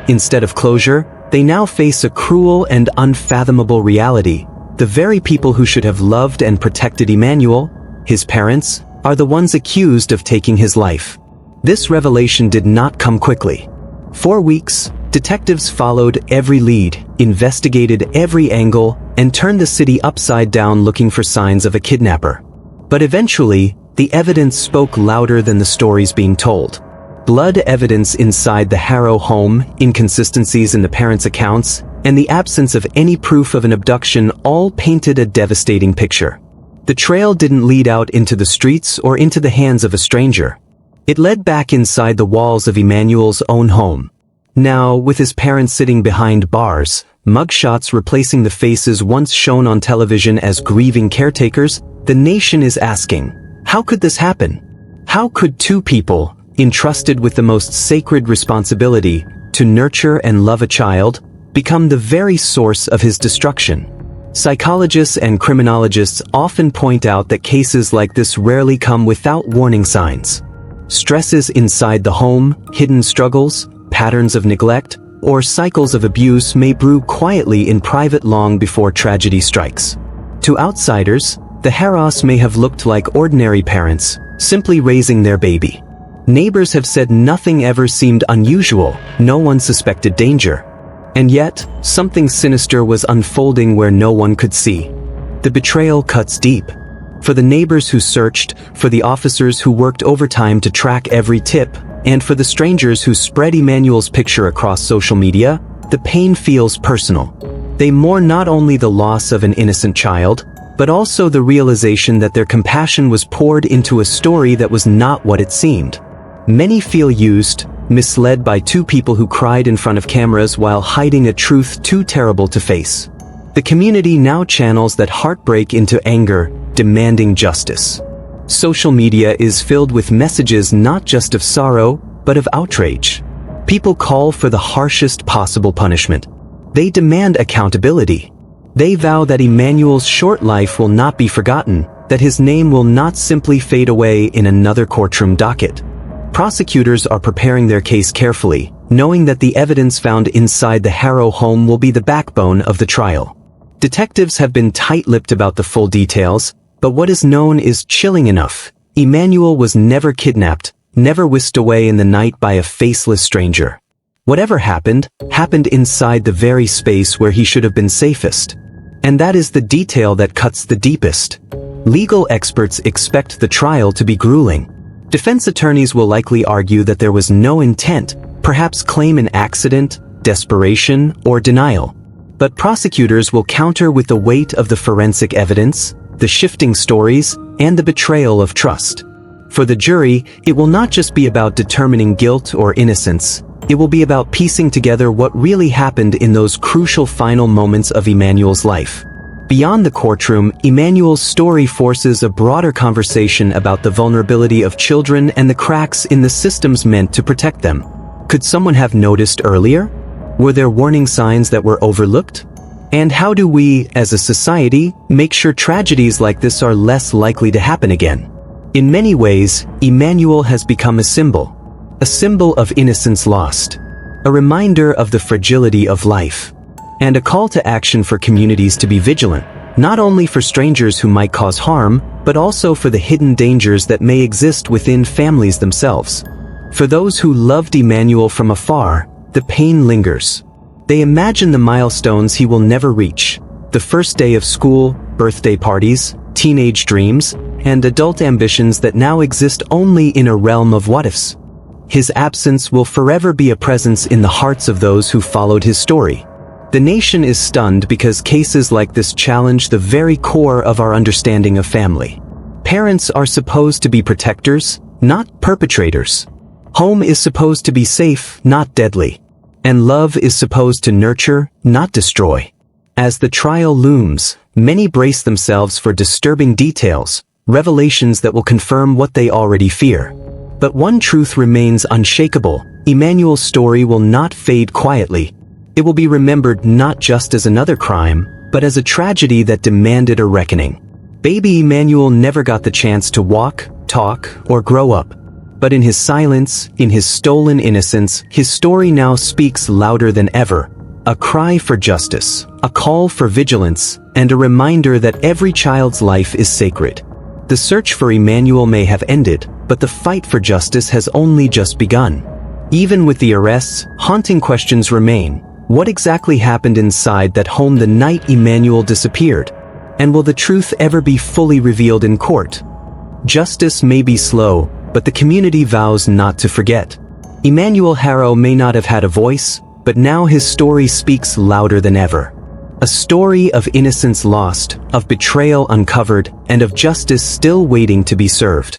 S3: Instead of closure, they now face a cruel and unfathomable reality. The very people who should have loved and protected Emmanuel, his parents, are the ones accused of taking his life. This revelation did not come quickly. For weeks, detectives followed every lead, investigated every angle, and turned the city upside down looking for signs of a kidnapper. But eventually, the evidence spoke louder than the stories being told. Blood evidence inside the Haro home, inconsistencies in the parents' accounts, and the absence of any proof of an abduction all painted a devastating picture. The trail didn't lead out into the streets or into the hands of a stranger. It led back inside the walls of Emmanuel's own home. Now, with his parents sitting behind bars, mugshots replacing the faces once shown on television as grieving caretakers, the nation is asking, how could this happen? How could two people, entrusted with the most sacred responsibility to nurture and love a child, become the very source of his destruction? Psychologists and criminologists often point out that cases like this rarely come without warning signs. Stresses inside the home, hidden struggles, patterns of neglect, or cycles of abuse may brew quietly in private long before tragedy strikes. To outsiders, the Haros may have looked like ordinary parents, simply raising their baby. Neighbors have said nothing ever seemed unusual, no one suspected danger. And yet, something sinister was unfolding where no one could see. The betrayal cuts deep. For the neighbors who searched, for the officers who worked overtime to track every tip, and for the strangers who spread Emmanuel's picture across social media, the pain feels personal. They mourn not only the loss of an innocent child, but also the realization that their compassion was poured into a story that was not what it seemed. Many feel used, misled by two people who cried in front of cameras while hiding a truth too terrible to face. The community now channels that heartbreak into anger, demanding justice. Social media is filled with messages not just of sorrow, but of outrage. People call for the harshest possible punishment. They demand accountability. They vow that Emmanuel's short life will not be forgotten, that his name will not simply fade away in another courtroom docket. Prosecutors are preparing their case carefully, knowing that the evidence found inside the Haro home will be the backbone of the trial. Detectives have been tight-lipped about the full details, but what is known is chilling enough. Emmanuel was never kidnapped, never whisked away in the night by a faceless stranger. Whatever happened, happened inside the very space where he should have been safest. And that is the detail that cuts the deepest. Legal experts expect the trial to be grueling. Defense attorneys will likely argue that there was no intent, perhaps claim an accident, desperation, or denial. But prosecutors will counter with the weight of the forensic evidence, the shifting stories, and the betrayal of trust. For the jury, it will not just be about determining guilt or innocence. It will be about piecing together what really happened in those crucial final moments of Emmanuel's life. Beyond the courtroom, Emmanuel's story forces a broader conversation about the vulnerability of children and the cracks in the systems meant to protect them. Could someone have noticed earlier? Were there warning signs that were overlooked? And how do we, as a society, make sure tragedies like this are less likely to happen again? In many ways, Emmanuel has become a symbol of innocence lost, a reminder of the fragility of life, and a call to action for communities to be vigilant, not only for strangers who might cause harm, but also for the hidden dangers that may exist within families themselves. For those who loved Emmanuel from afar, the pain lingers. They imagine the milestones he will never reach, the first day of school, birthday parties, teenage dreams, and adult ambitions that now exist only in a realm of what-ifs. His absence will forever be a presence in the hearts of those who followed his story. The nation is stunned because cases like this challenge the very core of our understanding of family. Parents are supposed to be protectors, not perpetrators. Home is supposed to be safe, not deadly. And love is supposed to nurture, not destroy. As the trial looms, many brace themselves for disturbing details, revelations that will confirm what they already fear. But one truth remains unshakable: Emmanuel's story will not fade quietly. It will be remembered not just as another crime, but as a tragedy that demanded a reckoning. Baby Emmanuel never got the chance to walk, talk, or grow up. But in his silence, in his stolen innocence, his story now speaks louder than ever. A cry for justice, a call for vigilance, and a reminder that every child's life is sacred. The search for Emmanuel may have ended, but the fight for justice has only just begun. Even with the arrests, haunting questions remain. What exactly happened inside that home the night Emmanuel disappeared? And will the truth ever be fully revealed in court? Justice may be slow, but the community vows not to forget. Emmanuel Haro may not have had a voice, but now his story speaks louder than ever. A story of innocence lost, of betrayal uncovered, and of justice still waiting to be served.